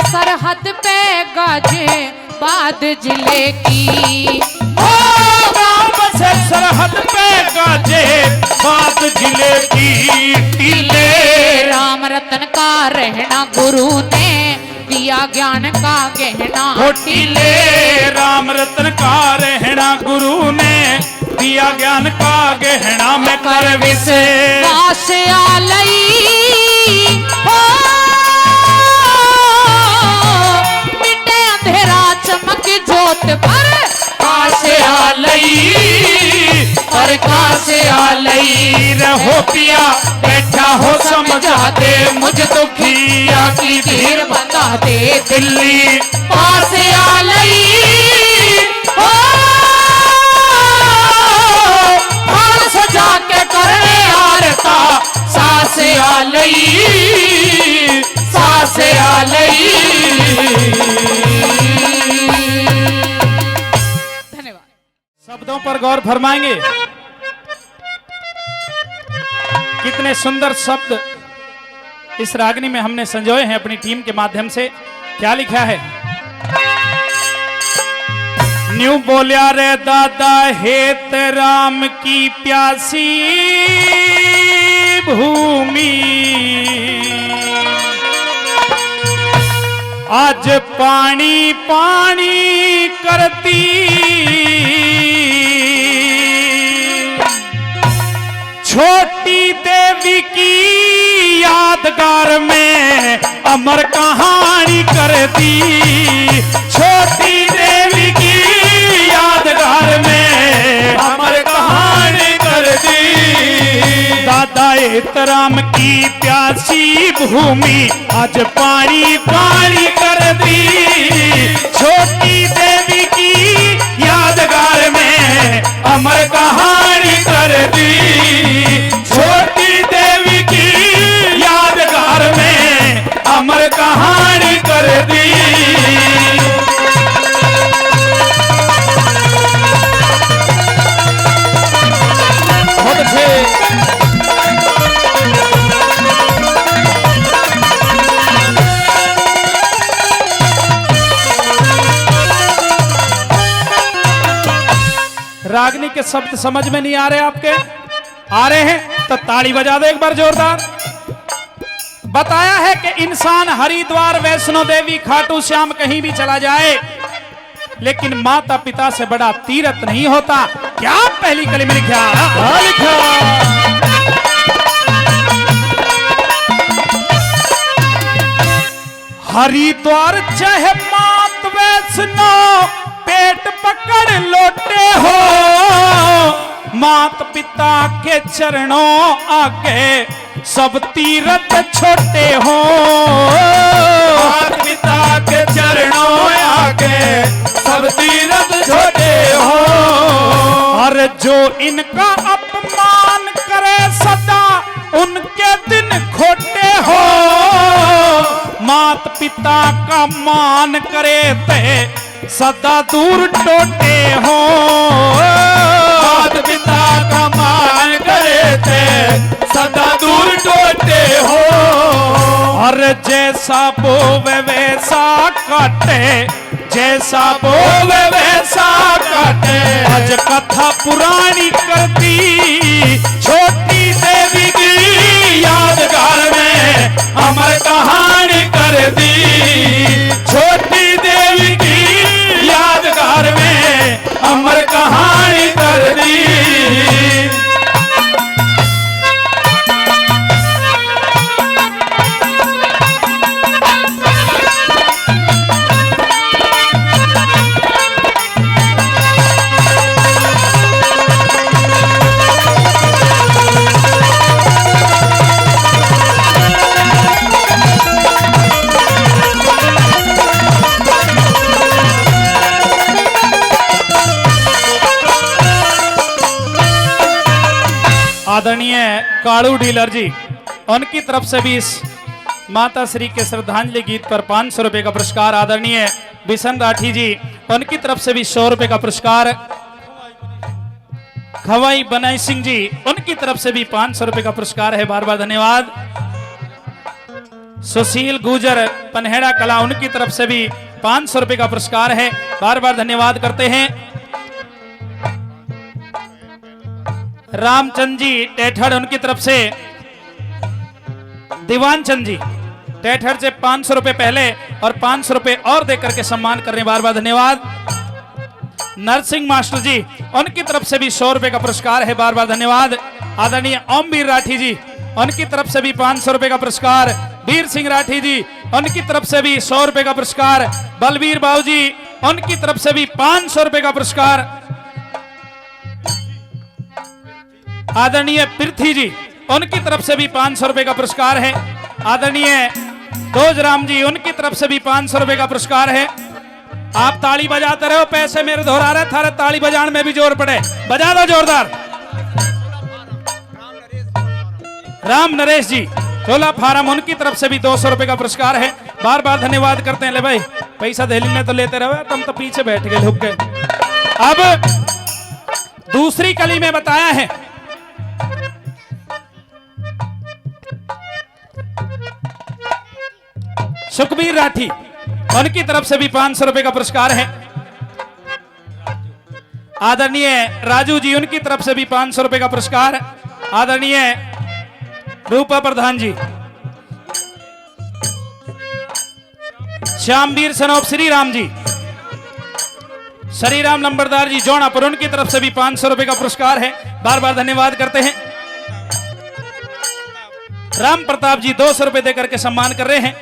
सरहद पे गाजे बाद जिले की ओ गाँव से सरहद पे गाजे बाद जिले की। टीले राम रतन का रहना गुरु ने दिया ज्ञान का गहना। टीले राम रतन का रहना गुरु ने दिया ज्ञान का गहना। में कर विसे दास आलई हो मिटे अंधेरा चमक जोत पर दास लई पर कहाँ से आ लई रहो पिया बैठा हो समझा दे मुझ दुखिया की धीर बता दे दिल्ली पास आ लई ओ हार सजा के करने आरता सास आ लई सास आ लई। धन्यवाद। शब्दों पर गौर फरमाएंगे। कितने सुंदर शब्द इस रागनी में हमने संजोए हैं अपनी टीम के माध्यम से। क्या लिखा है? न्यू बोलिया रे दादा हेत राम की प्यासी भूमि आज पानी पानी करती छोटी देवी की यादगार में अमर कहानी करती छोटी देवी की यादगार में अमर कहानी करती दादा एतराम की प्यासी भूमि आज पानी पानी कर दी छोटी देवी की यादगार में अमर कहानी कर दी छोटी देवी की यादगार में अमर कहानी कर दी। बहुत अच्छे। रागनी के शब्द समझ में नहीं आ रहे आपके? आ रहे हैं तो ताली बजा दो एक बार जोरदार। बताया है कि इंसान हरिद्वार वैष्णो देवी खाटू श्याम कहीं भी चला जाए लेकिन माता पिता से बड़ा तीर्थ नहीं होता। क्या पहली कली में लिखा? हरिद्वार चाहे मात वैष्णो पेट पकड़ लौटे हो मात पिता के चरणों आगे सब तीर्थ छोटे हो मात पिता के चरणों आगे सब तीर्थ छोटे हो और जो इनका अपमान करे सदा उनके दिन खोटे हो मात पिता का मान करे ते सदा दूर टोटे हो मात पिता का मान करे थे सदा दूर टोटे हो और जैसा बोवे वैसा काटे जैसा बोवे वैसा काटे आज कथा पुरानी करती छोटी देवी की यादगार में अमर कहानी कर दी छोटी देवी की यादगार में अमर कहानी कर दी। आदरणीय कालू डीलर जी उनकी तरफ से भी इस माता श्री के श्रद्धांजलि गीत पर 500 रुपए का पुरस्कार। आदरणीय बिशन राठी जी उनकी तरफ से भी 100 रुपए का पुरस्कार। खवाई बनाई सिंह जी उनकी तरफ से भी 500 रुपए का पुरस्कार है। बार बार धन्यवाद। सुशील गुजर पनहेड़ा कला उनकी तरफ से भी 500 रुपए का पुरस्कार है। बार बार धन्यवाद करते हैं। रामचंद जी टेठड़ उनकी तरफ से दीवान चंद जी टेठड़ से 500 रुपए पहले और 500 रुपए और देकर के सम्मान कर रहे हैं। बार बार धन्यवाद। नरसिंह मास्टर जी उनकी तरफ से भी 100 रुपए का पुरस्कार है। बार बार धन्यवाद। आदरणीय ओमवीर राठी जी उनकी तरफ से भी 500 रुपए का पुरस्कार। वीर सिंह राठी जी उनकी तरफ से भी 100 रुपए का पुरस्कार। बलवीर बाबू जी उनकी तरफ से भी 500 रुपए का पुरस्कार। आदरणीय पृथ्वी जी, उनकी तरफ से भी 500 रुपए का पुरस्कार है। आदरणीय दोजराम जी, उनकी तरफ से भी 500 रुपए का पुरस्कार है। आप ताली बजाते रहो, पैसे मेरे दोहरा रहे, थारे ताली बजाने में भी जोर पड़े, बजा दो जोरदार। राम नरेश जी, चोला फार्म, उनकी तरफ से भी 200 रुपए का पुरस्कार है। बार बार धन्यवाद करते हैं। ले भाई पैसा दे लेने तो लेते रहो, तुम तो पीछे बैठ गए, लुक गए। अब दूसरी कली में बताया है, सुखबीर राठी, उनकी तरफ से भी 500 रुपए का पुरस्कार है। आदरणीय राजू जी, उनकी तरफ से भी 500 रुपए का पुरस्कार। आदरणीय रूपा प्रधान जी, श्यामवीर सनोप श्री राम जी, श्री राम नंबरदार जी जौनापुर, उनकी तरफ से भी 500 रुपए का पुरस्कार है। बार बार धन्यवाद करते हैं। राम प्रताप जी 200 रुपए देकर के सम्मान कर रहे हैं।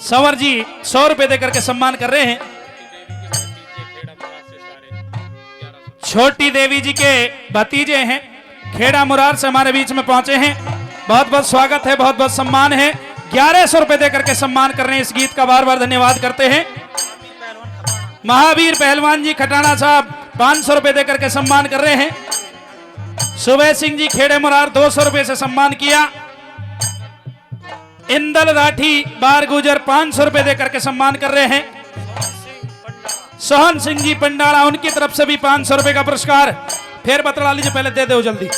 संवर जी 100 रुपए देकर के सम्मान कर रहे हैं। छोटी देवी जी के भतीजे हैं, खेड़ा मुरार से हमारे बीच में पहुंचे हैं। बहुत बहुत स्वागत है, बहुत बहुत सम्मान है। 1100 रुपए देकर के सम्मान कर रहे हैं। इस गीत का बार बार धन्यवाद करते हैं। महावीर पहलवान जी खटाना साहब 500 रुपए देकर के सम्मान कर रहे हैं। सुबह सिंह जी खेड़े मुरार 200 रुपए से सम्मान किया। इंदल राठी बार गुजर 500 रुपए देकर के सम्मान कर रहे हैं। सोहन सिंह जी पंडाला, उनकी तरफ से भी 500 रुपए का पुरस्कार। फिर बतला लीजिए, पहले दे दो जल्दी।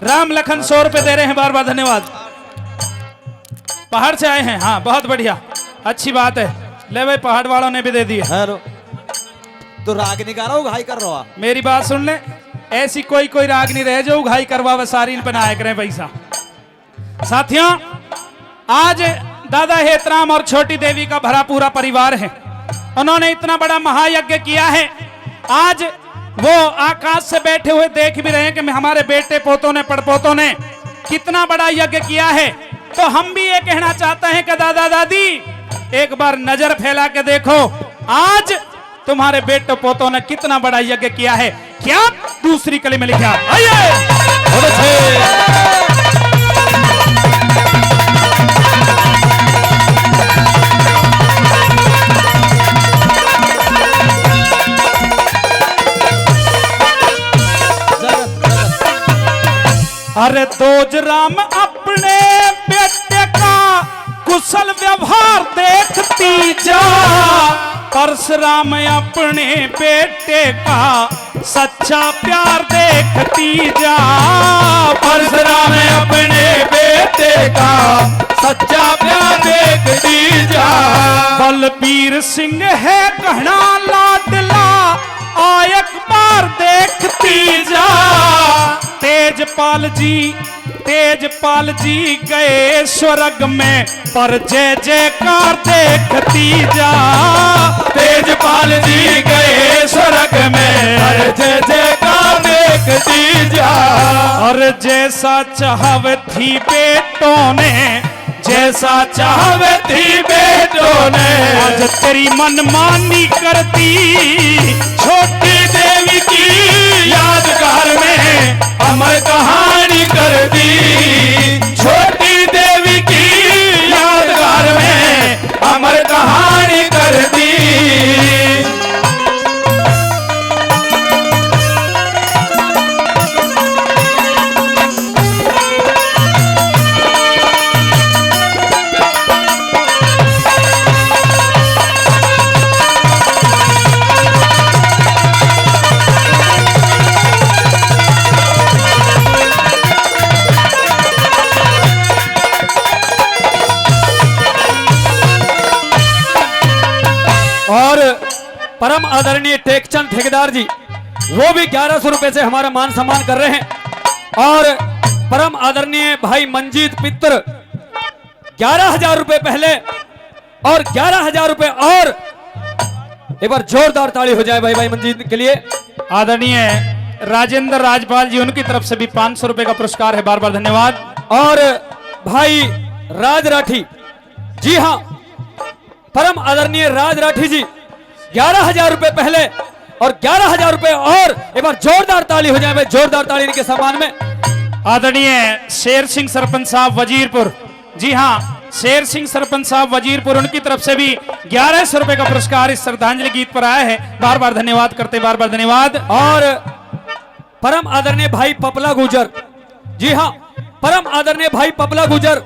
राम लखन 100 रुपए दे रहे हैं, बार बार धन्यवाद। पहाड़ से आए हैं, हाँ बहुत बढ़िया, अच्छी बात है। ले भाई, पहाड़ वालों ने भी दे दिए। हेलो, तो राग नहीं गा रहा हूँ, घाई कर रहा हूँ। मेरी बात सुन ले, ऐसी कोई कोई राग नहीं रहे जो घाई करवा सारी पे ना करें पैसा। साथियों, आज दादा हेतराम और छोटी देवी का भरा पूरा परिवार है। उन्होंने इतना बड़ा महायज्ञ किया है। आज वो आकाश से बैठे हुए देख भी रहे हैं कि हमारे बेटे पोतों ने पड़पोतों ने कितना बड़ा यज्ञ किया है। तो हम भी ये कहना चाहते हैं कि दादा दादी एक बार नजर फैला के देखो, आज तुम्हारे बेटे पोतों ने कितना बड़ा यज्ञ किया है। क्या दूसरी कली में लिखा, आइए। अरे दोजराम अपने बेटे का कुशल व्यवहार देखती जा, परशुराम अपने बेटे का सच्चा प्यार देखती जा। परशुराम अपने बेटे का सच्चा प्यार देखती जा। बलबीर सिंह है कहना लाडला, एक बार देखती जा। तेजपाल जी गए स्वर्ग में, पर जय जयकार देखती जा। तेजपाल जी गए स्वर्ग में, पर जय जयकार देखती जा। और जैसा चाहवे थी बेटों ने, जैसा चाहवे थी बेटों ने, आज तेरी मनमानी करती। छोटी देवी की यादगार में अमर कहानी कर दी। छोटी देवी की यादगार में अमर कहानी कर दी। और परम आदरणीय टेकचंद ठेकेदार जी, वो भी 1100 रुपए से हमारा मान सम्मान कर रहे हैं। और परम आदरणीय भाई मंजीत पित्र 11,000 रुपए पहले और 11,000 रुपए और। एक बार जोरदार ताली हो जाए भाई मंजीत के लिए। आदरणीय राजेंद्र राजपाल जी, उनकी तरफ से भी 500 रुपए का पुरस्कार है, बार बार धन्यवाद। और भाई राज राठी जी, हाँ परम आदरणीय राज राठी जी 11,000 रुपए पहले और 11,000 रुपए और एक बार जोरदार ताली हो जाए भाई, जोरदार ताली इनके सम्मान में। आदरणीय शेर सिंह सरपंच साहब वजीरपुर, जी हाँ शेर सिंह सरपंच साहब वजीरपुर, उनकी तरफ से भी 1100 रुपए का पुरस्कार इस श्रद्धांजलि गीत पर आया है। बार बार धन्यवाद करते, बार बार धन्यवाद। और परम आदरणीय भाई पपला गुजर, जी हाँ परम आदरणीय भाई पपला गुजर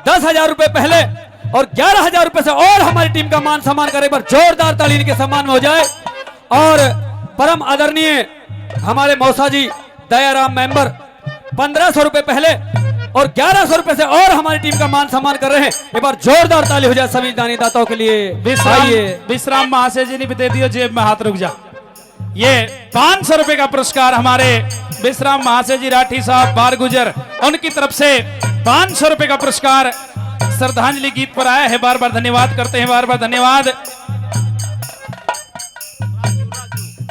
10,000 रुपए पहले और 11,000 रुपए से और हमारी टीम का मान सम्मान करे, पर जोरदार ताली इनके सम्मान में हो जाए। और परम आदरणीय हमारे मौसा जी दयाराम मेंबर 1500 रुपए पहले और 1100 रुपए से और हमारी टीम का मान सम्मान कर रहे हैं। एक बार जोरदार ताली हो जाए सभी दानीदाताओं के लिए। विश्राम महाशय जी ने भी दे दियो, जेब में हाथ रुक जा। ये 500 रुपए का पुरस्कार हमारे विश्राम महाशय जी राठी साहब बार गुजर, उनकी तरफ से 500 रुपए का पुरस्कार श्रद्धांजलि गीत पर आया है। बार बार धन्यवाद करते हैं, बार बार धन्यवाद।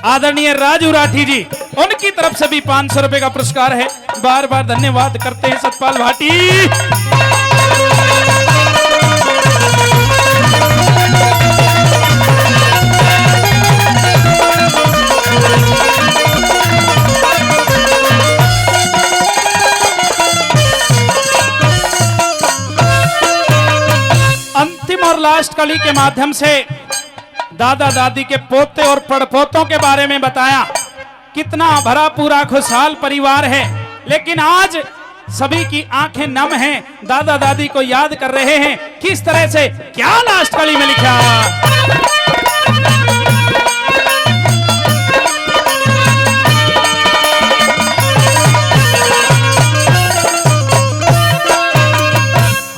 आदरणीय राजू राठी जी, उनकी तरफ से भी 500 रुपए का पुरस्कार है। बार बार धन्यवाद करते हैं। सतपाल भाटी, अंतिम और लास्ट कली के माध्यम से दादा दादी के पोते और पड़पोतों के बारे में बताया। कितना भरा पूरा खुशहाल परिवार है, लेकिन आज सभी की आंखें नम हैं, दादा दादी को याद कर रहे हैं। किस तरह से, क्या लास्ट कली में लिखा,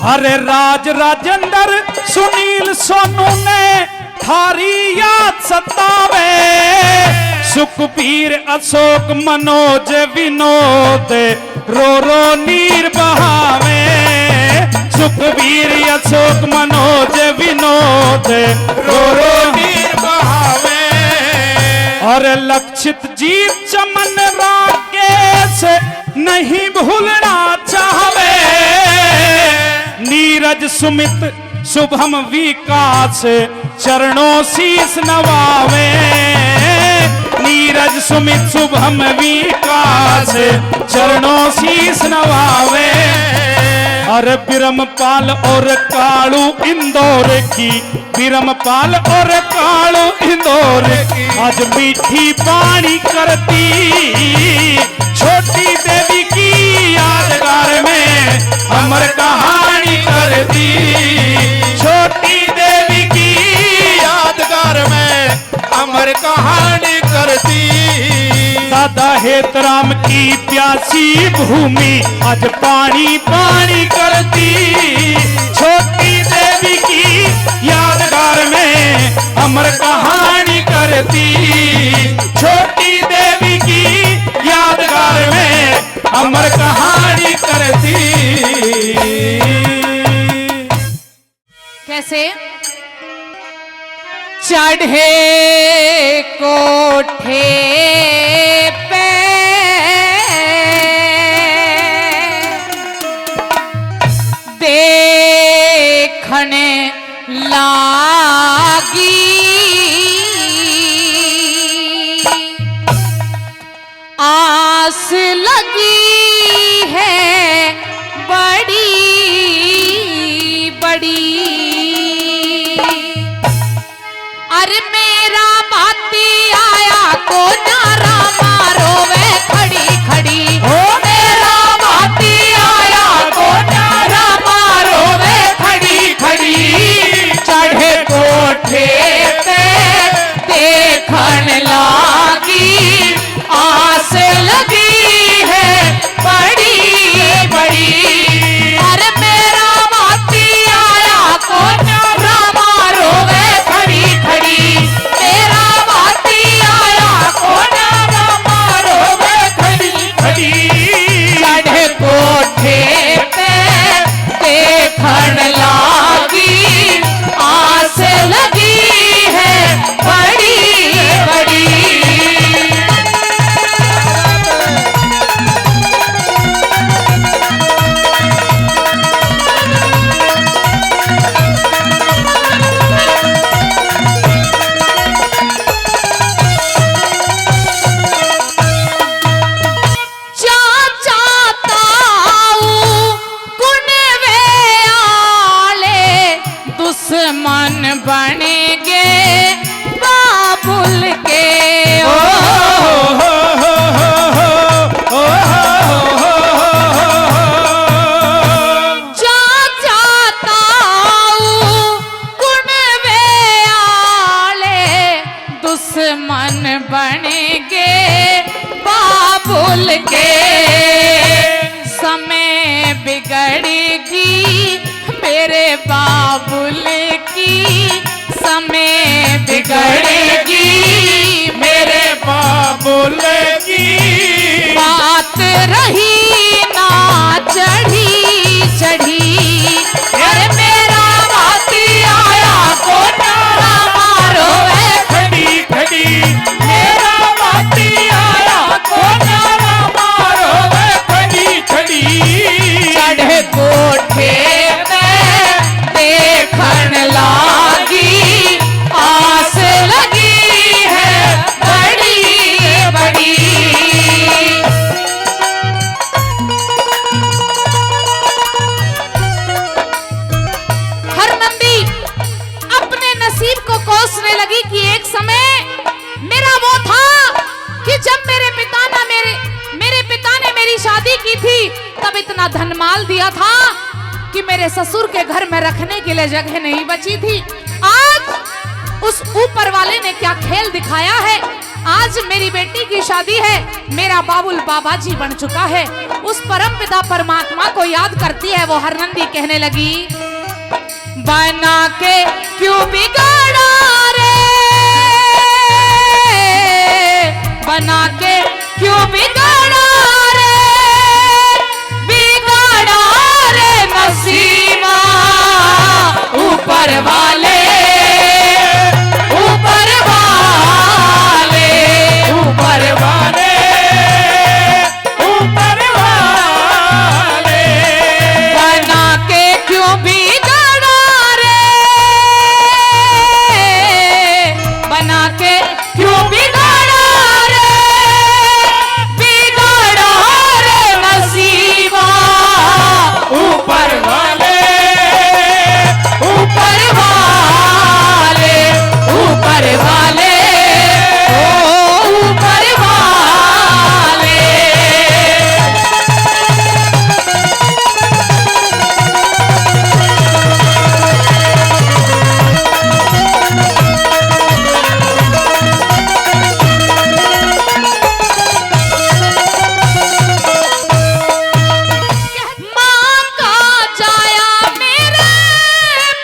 अरे राज राजेंद्र सुनील सोनू ने थारी याद सतावे, सुखबीर अशोक मनोज विनोद रो रो नीर बहावे, सुखबीर अशोक मनोज विनोद रो रो नीर बहावे। और लक्षित जीत चमन राकेश नहीं भूलना चाहवे, नीरज सुमित शुभम विकास चरणों शीस नवावे, नीरज सुमित शुभम विकास चरणों शीस नवावे। और बिरमपाल और कालू इंदौर की, बिरमपाल और कालू इंदौर की आज मीठी पानी करती, छोटी देवी की यादगार में अमर कहानी करती, छोटी देवी की यादगार में अमर कहानी करती। दादा हेतराम की प्यासी भूमि आज पानी पानी करती, छोटी देवी की यादगार में अमर कहानी करती, छोटी देवी की यादगार में अमर कहानी करती। कैसे चढ़े कोठे पे देखने लागी, आस लगी है बड़ी बड़ी, अरे मेरा भाती आया को ना बाबुल के समय बिगड़ेगी मेरे बाबुल की समय बिगड़ेगी मेरे बाबुल की बात रही ना चढ़ी चढ़ी अरे मेरा भाती आया को नारा मारो खड़ी खड़ी मेरा भाती आया को नारा मारो खड़ी खड़ी चढ़े कोठे पे देखन लागी आस लगी है बड़ी बड़ी हरनंदी अपने नसीब को कोसने लगी कि एक समय मेरा वो था कि जब मेरे पिता ने मेरी शादी की थी तब इतना धनमाल दिया था कि मेरे ससुर के घर में रखने के लिए जगह नहीं बची थी। आज उस ऊपर वाले ने क्या खेल दिखाया है। आज मेरी बेटी की शादी है, मेरा बाबुल बाबा जी बन चुका है। उस परम पिता परमात्मा को याद करती है वो हरनंदी, कहने लगी बना के क्यों बिगाड़ा रे, बना के क्यों बिगाड़ा रे, बिगाड़ा रे नसीबा ऊपर वाले, ऊपर वाले, ऊपर वाले, ऊपर वाले बना के क्यों बिगाड़ा रे, बना के क्यों बिगाड़ा रे, बिगाड़ा रे नसीबा ऊपर वाले, ऊपर वाले, ऊपर वाले, ओ ऊपर वाले। माँ का जाया मेरे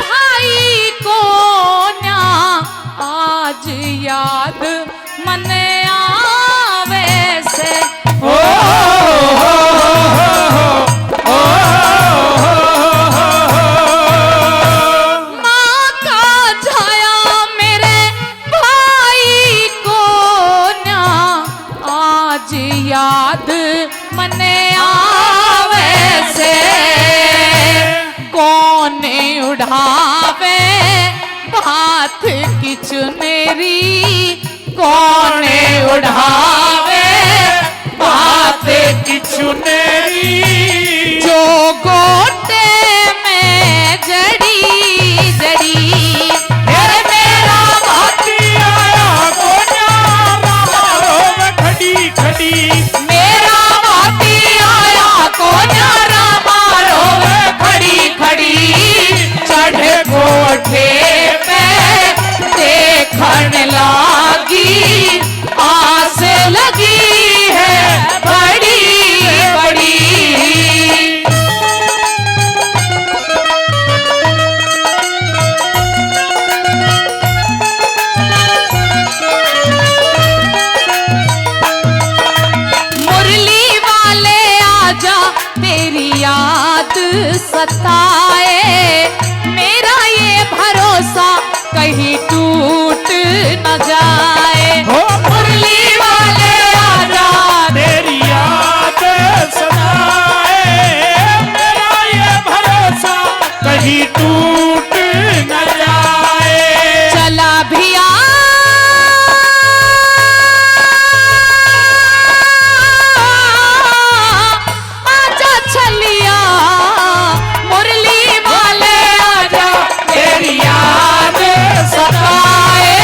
भाई को न्या आज याद मन आवे से, माँ का जाया मेरे भाई को न्या आज याद मन आवे से, कौन उड़ावे बात की चुनरी, कौन उड़ावे बात की चुनरी जो गोटे में जड़ी जड़ी, अरे मेरा भाती आया को न्यारा मारो खड़ी खड़ी, मेरा भाती आया को न्यारा मारो खड़ी खड़ी, चढ़े कोठे पे देखन लागी आस लगी है बड़ी बड़ी। मुरली वाले आजा तेरी याद सताए, मेरा ये भरोसा कहीं टूट न जाए। हो मुरली वाले आजा तेरी याद सदाए, मेरा ये भरोसा कहीं टूट न जाए। चला भी आजा छलिया, मुरली वाले आजा तेरी याद सताए,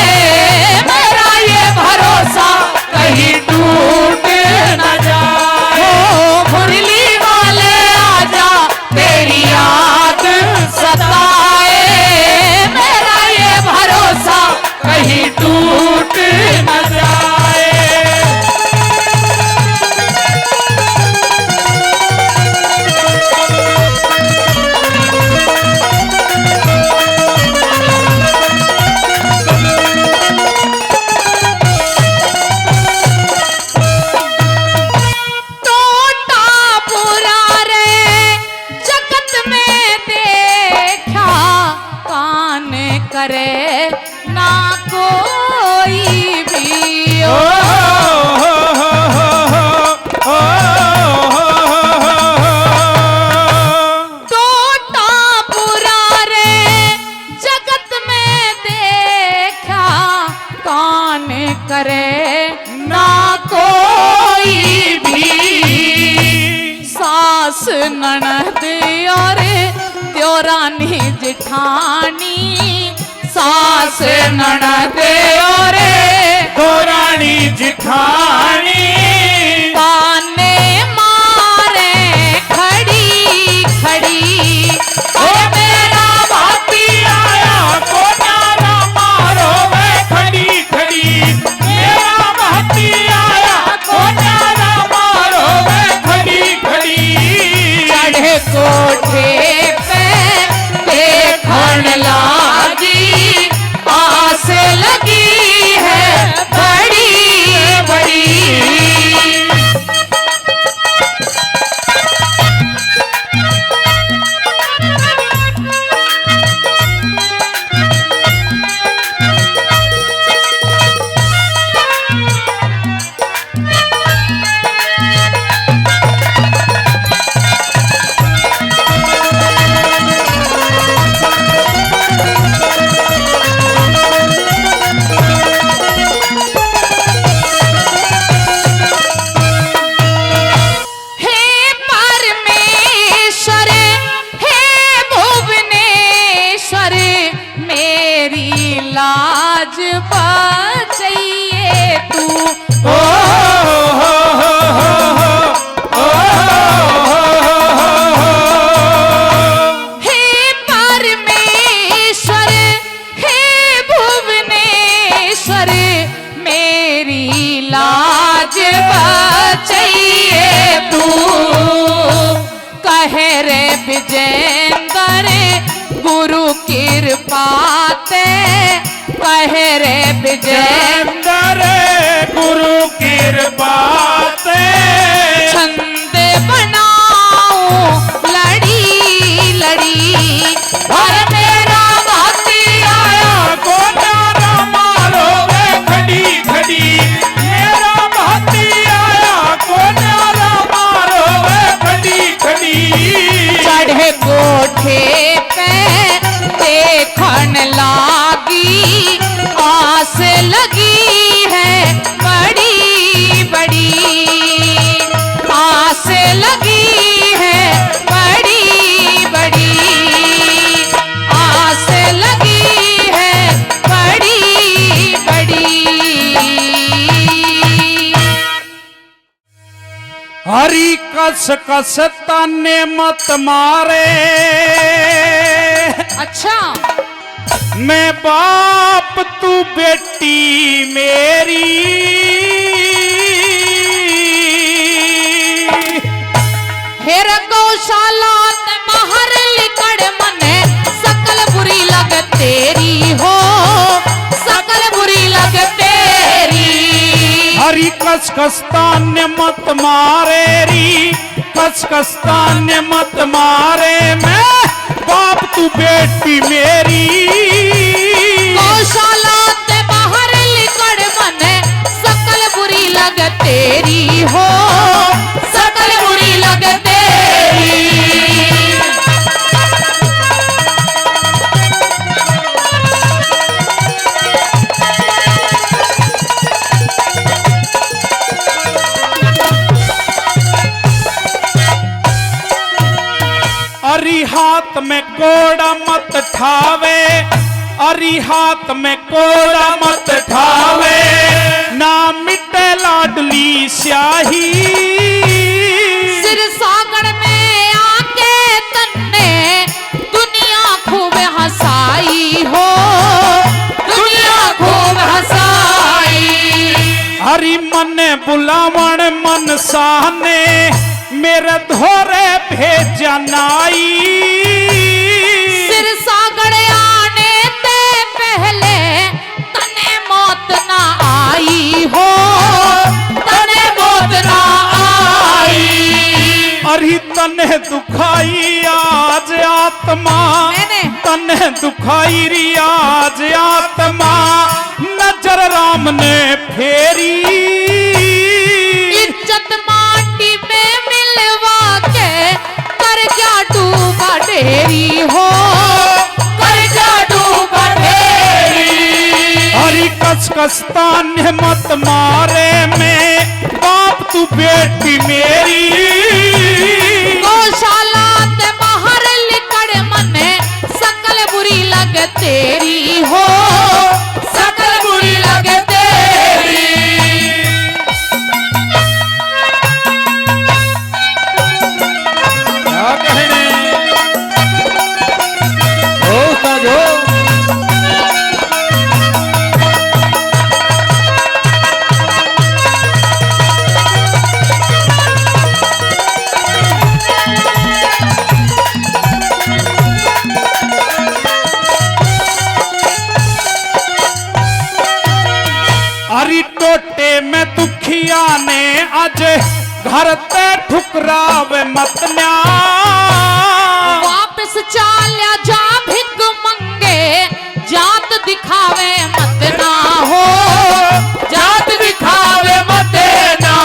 ननद और त्योरानी जिठानी, सास ननद और दौरानी जिठानी ताने मारे खड़ी खड़ी। ओ मेरा भाती आया को न्यारा मारो वे खड़ी खड़ी। मेरा भाती आया को न्यारा मारो वे खड़ी खड़ी। चढ़े कोठे पे देखन लागी, आस लगी है बड़ी बड़ी। लाज बचाइए तू। हे परमेश्वर हे भुवनेश्वर, मेरी लाज बचाइए तू। कहे रे विजेंद्र गुरु कृपाते, कहे रे विजेंद्र गुरु कृपाते। छंद बनाऊं लड़ी लड़ी, और मेरा भाती आया को न्यारा मारो वे खड़ी खड़ी। मेरा भाती आया को न्यारा मारो वे खड़ी खड़ी। चढ़े कोठे पे देखन लागी, आस लगी है बड़ी बड़ी। आस लगी है बड़ी बड़ी। आस लगी है बड़ी बड़ी। हरी कस कस ताने मत मारे, अच्छा मैं बाप तू बेटी मेरी। हेर गौशाला ते महर लिकड़ मने, सकल बुरी लग तेरी हो, सकल बुरी लग तेरी। हरी कस कस ताने मत मारे री, कस कस ताने मत मारे, मैं बाप तू बेटी मेरी। गौशाला ते बाहर लिकड़ मने, सकल बुरी लग तेरी हो, सकल बुरी लग तेरी। अरी हाथ में कोड़ा मत ठावे, अरी हाथ में कोड़ा मत ठावे, ना मिटे लाडली स्याही। सिर सागर में आके तन्ने दुनिया खूब हंसाई हो, दुनिया खूब हंसाई। हरी मन बुलावण मन साने, मेरे धोरे भेजा नाई। सिर सागर आने ते पहले तने मौत ना आई हो, तने मौत ना आई। अरे तने दुखाई आज आत्मा, मैंने तने दुखाई री आज आत्मा, नजर राम ने फेरी। इज्जत माटी में मिलवा के कर्जा डूबा ढेरी हो, कर्जा डूबा ढेरी। हरी कस कस ताने मत मारे, मैं बाप तू बेटी मेरी। गौशाला पिया ने आज घर ते ठुकरावे मत न्या। वापस चाल्या जा भिक मंगे, जात दिखावे मत ना हो, जात दिखावे मत ना।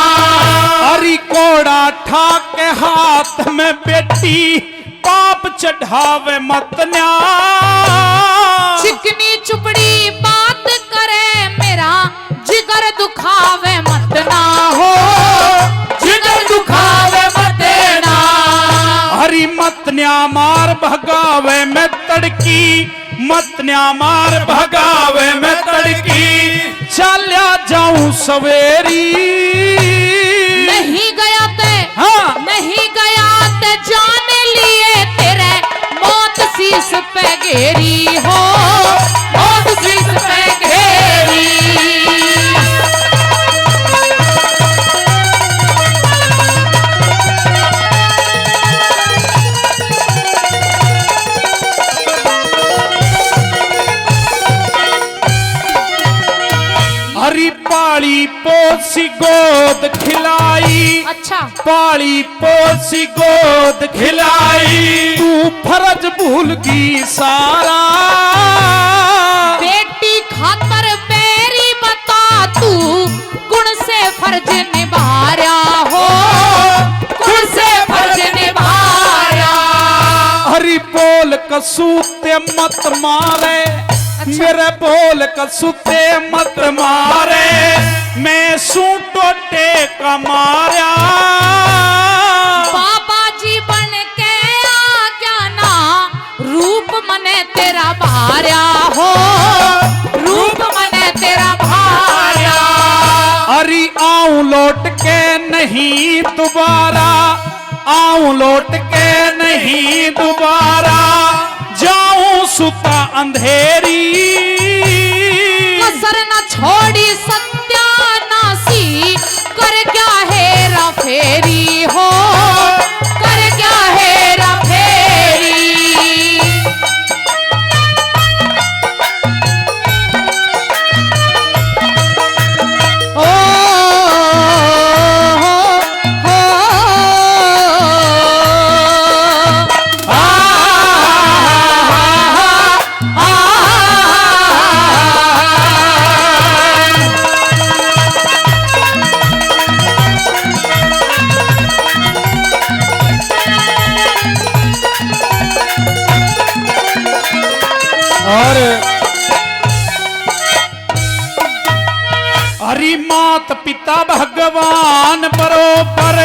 अरी कोड़ा ठाके हाथ में बेटी पाप चढ़ावे मत न्या। चिकनी चुपड़ी बात करे मेरा जिगर दुखावे मत ना हो, जिगर दुखावे मत ना। हरी मत न्या मार भगावे में तड़की, मत न्या मार भगावे में तड़की। चल्या जाऊं सवेरी नहीं गया ते, हाँ। नहीं गया ते जान लिए तेरे मौत शीस पे घेरी हो, मौत शीस पे घेरी। हरी पाली पोसी गोद खिलाई, अच्छा पाली पोसी गोद खिलाई। तू फर्ज भूल गई सारा, बेटी खातर बेरी बता तू गुण से फर्ज निभाया हो, गुण से फर्ज निभाया। हरी बोल कसूते मत मारे, मेरे बोल कसूते मत मारे। मैं सूटोटे का मारा, बाबा जी बन के आ क्या ना रूप मने तेरा भार्या हो, रूप मने तेरा भार्या। अरे आऊं लौट के नहीं दोबारा, आऊं लौट के नहीं दोबारा। जाऊं सुता अंधेरी, कसर न छोड़ी सत्यानाशी। कर क्या हेरा फेरी हो, कर क्या हेरा फेरी। ओ और हरी मात पिता भगवान बरोबर,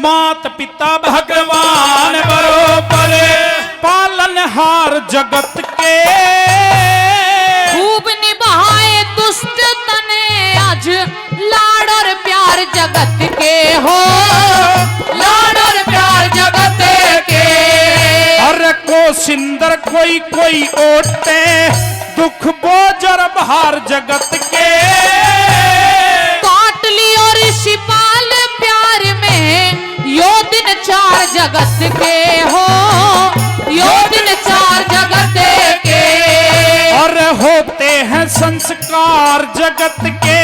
मात पिता भगवान बरोबर। पालनहार जगत के खूब निभाए दुष्ट तने आज लाड़ और प्यार जगत के हो, लाड़ और प्यार जगत के। हर को सिंदर कोई कोई ओटे, दुख बोझर भार जगत के। काट ली और शिपाल प्यार में यो दिन चार जगत के हो, यो दिन चार जगत के। और होते हैं संस्कार जगत के,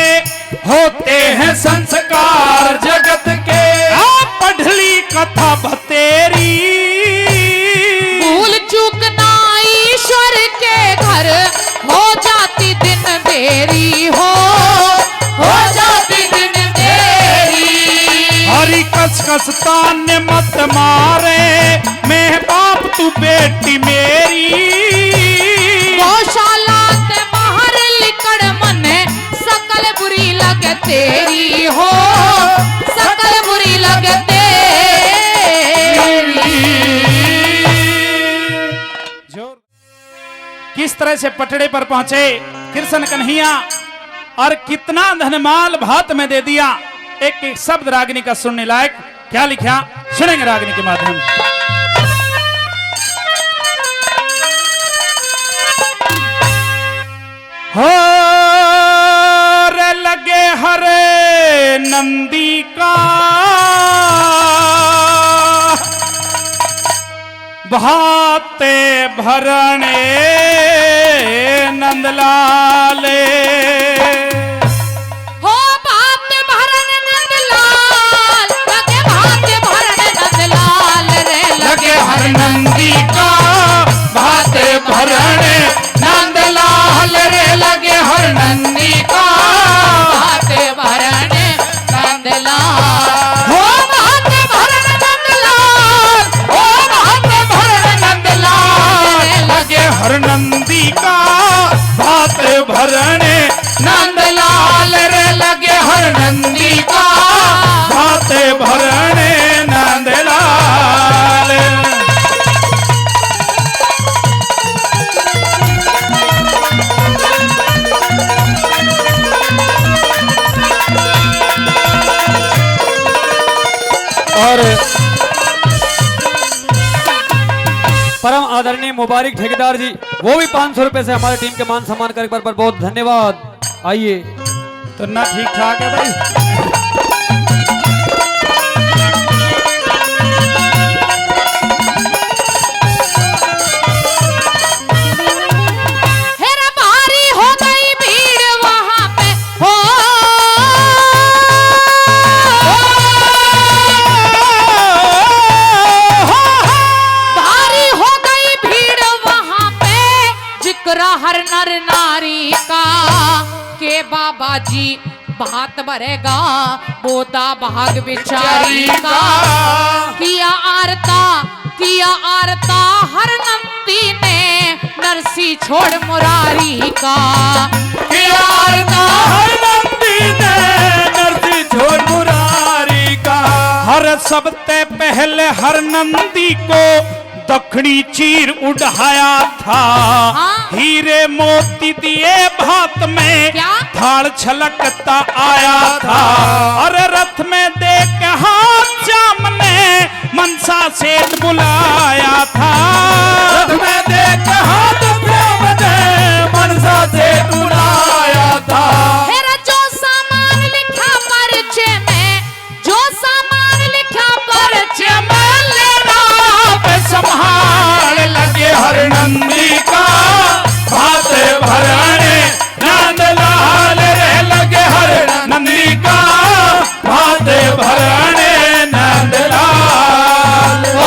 होते हैं संस्कार जगत के। पढ़ ली कथा बतेरी, भूल चूक ना ईश्वर के घर हो जाती दिन देरी हो जाती दिन देरी। हरी कस कस ताने मत मारे, मैं बाप तू बेटी मेरी। गौशाला ते बाहर लिकड़ मने सकल बुरी लगे तेरी हो, सकल बुरी लगे तेरी। किस तरह से पटड़े पर पहुंचे कृष्ण कन्हैया और कितना धनमाल भात में दे दिया। एक एक शब्द रागिनी का सुनने लायक, क्या लिखा सुनेंगे रागिनी के माध्यम से। हो रे लगे हरे नंदी का भाते भरने नंदलाले। हो भात भरन आदरणीय मुबारक ठेकेदार जी, वो भी 500 रुपए से हमारी टीम के मान सम्मान करने पर बहुत धन्यवाद। आइए तो ना ठीक ठाक है भाई। हेरा भारी हो गई भीड़ वहां पे हो, भारी हो गई भीड़ वहां पे, जिक्र हर नर नारी का के बाबा जी बात भरेगा बोता भाग बिचारी का। किया आरता हर नंदी ने नरसी छोड़ मुरारी का। किया आरता हर नंदी ने नरसी छोड़ मुरारी का। हर सबसे पहले हर नंदी को दक्षिणी चीर उड़ाया था। हाँ? हीरे मोती दिए भात में क्या? थाल छलकता आया था। और रथ में देख हाथ सामने मनसा सेठ बुलाया था। रथ में देख हाथ सामने मनसा सेठ बुलाया था। मेरा जो सामान लिखा पर्चे में, जो सामान लिखा पर्चे में लेना संभाल लगे हर नंदी का भात भरने नंद लाल रे लगे हर नंदी का भात भरने नंद लाल। ओ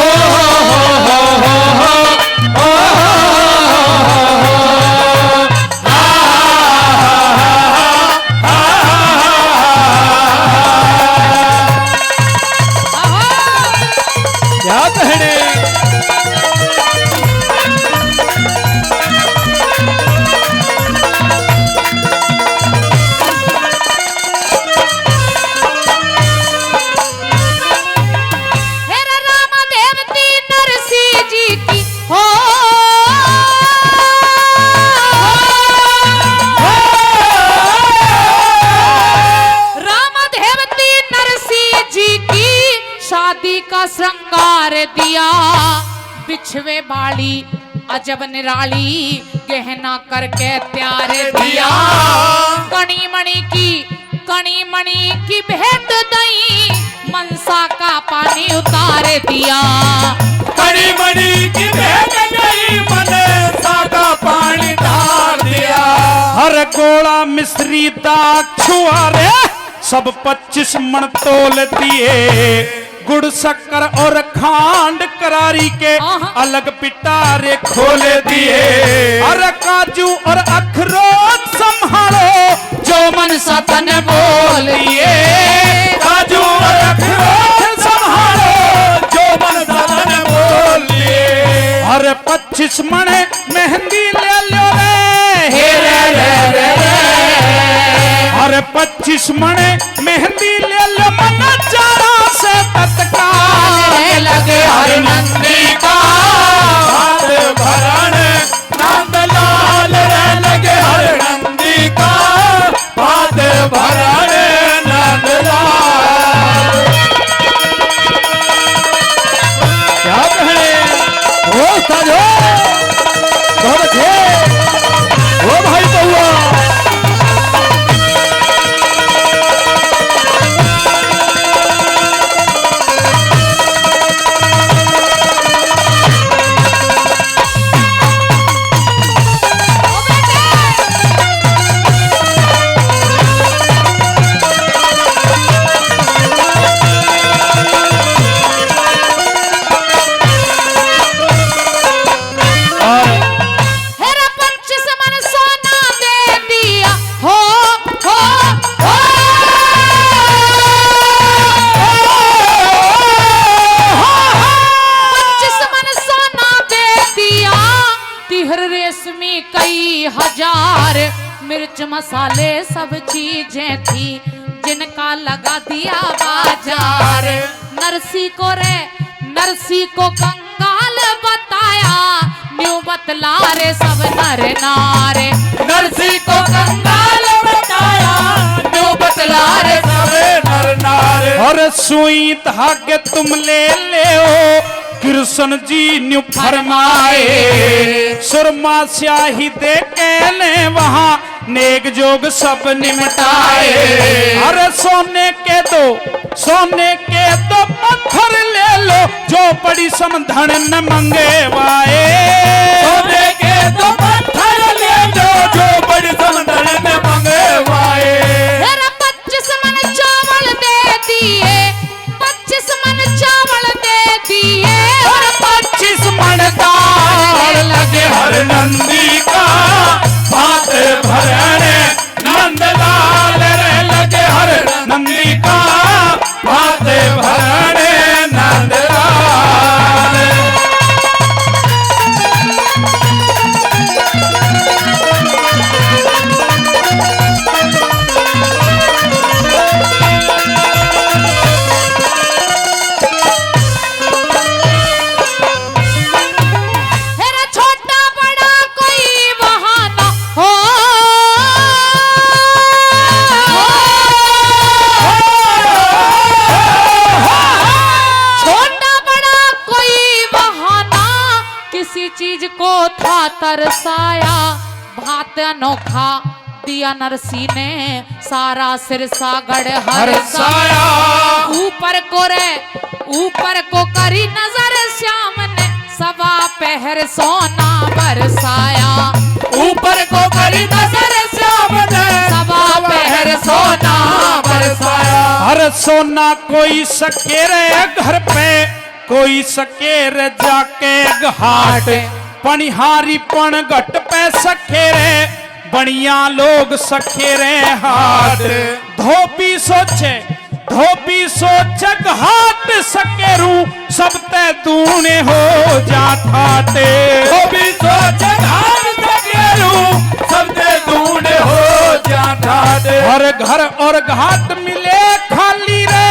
क्या कहने। हेरा राम देवती नरसी जी की हो, राम देवती नरसी जी की शादी का श्रृंगार दिया। बिछवे बाड़ी अजब निराली गहना करके त्यार दिया। कणी मणि की भेंट दई मनसा का पानी उतार दिया। कड़ी मड़ी की भेंट गई मनसा का पानी डाल दिया। हर गोला मिश्री दाग छुआरे सब 25 मन तोल दिए। गुड़ शक्कर और खांड करारी के अलग पिटारे खोल दिए। और काजू और अखरोट संभालो जो मन सतन बोलिए। काजू और अखरोट संभालो जो मन सतन बोलिए। और 25 मन मेहंदी ले लो रे हे रे। और 25 मन मेहंदी ले लो मन चारा से तत्काल लगे हर नंदी का भात भरण नंद लाल रे लगे हर नंदी का भात भरण नंद लाल। क्या कहे वो साजो बहुत अच्छे वो भाई बउआ। हेरा पंचस मन सोना दे दिया हो, हो, हो। पंचस मन सोना दे दिया। तिहर रेशमी कई हजार, मिर्च मसाले सब चीजें थी जिनका लगा दिया बाजार। नरसी को कंगाल बताया, न्यू बतला रे सब नर नारे। नरसी को कंगाल बताया न्यू बतला रे सब नर नारे। और सुई धागे तुम ले ले हो कृष्ण जी न्यू फरमाए सुरमा स्याही दे के ले वहां नेक जोग सब निमटाए। अरे सोने के दो पत्थर ले लो जो बड़ी समधन न मंगे वाए। सोने के दो पत्थर ले लो जो बड़ी समधन न मंगे वाए। 25 मन चावल दे दिए, 25 मन चावल दे दिए, और 25 मन दाल लगे हर नंदी का भात भरने नंदलाल रे लगे हर नंदी का भात भरने नंदलाल। हेरा छोटा बड़ा कोई बहाना हो, छोटा बड़ा कोई बहाना किसी चीज को था तरसाया। भात अनोखा दिया नरसी ने सारा सिर सागड़ हरसाया। ऊपर को करी नजर श्याम ने सवा पहर सोना बरसाया। ऊपर को करी नजर श्याम ने सवा पहर सोना बरसाया। हर सोना कोई सकेरे घर पे कोई सकेरे जाके घाट पनिहारी पण घट पे सखेरे बढ़िया लोग सखेरे हाट। धोबी सोचे घाट सकेरू सब ते दूने हो जा ठाटे। धोबी सोचे घाट सकेरू सब ते दूने हो जा ठाटे। हर घर और घाट मिले खाली रे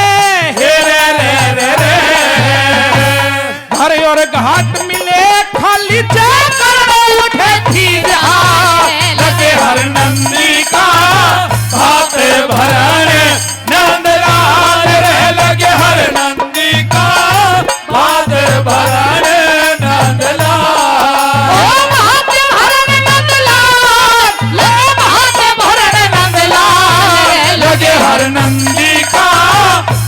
हे रे रे रे रे। घर और घाट मिले खाली जय करो उठे थी लगे हर नंदी का भात भरने नंदलाल रे लगे हर नंदी का भात भरने नंदलाल। ओ भात भरने नंदलाल, लगे भात भरने नंदलाल, लगे हर नंदी का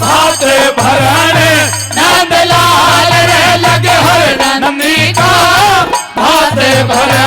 भात भरने नंदलाल रे लगे हर नंदी का भात भरने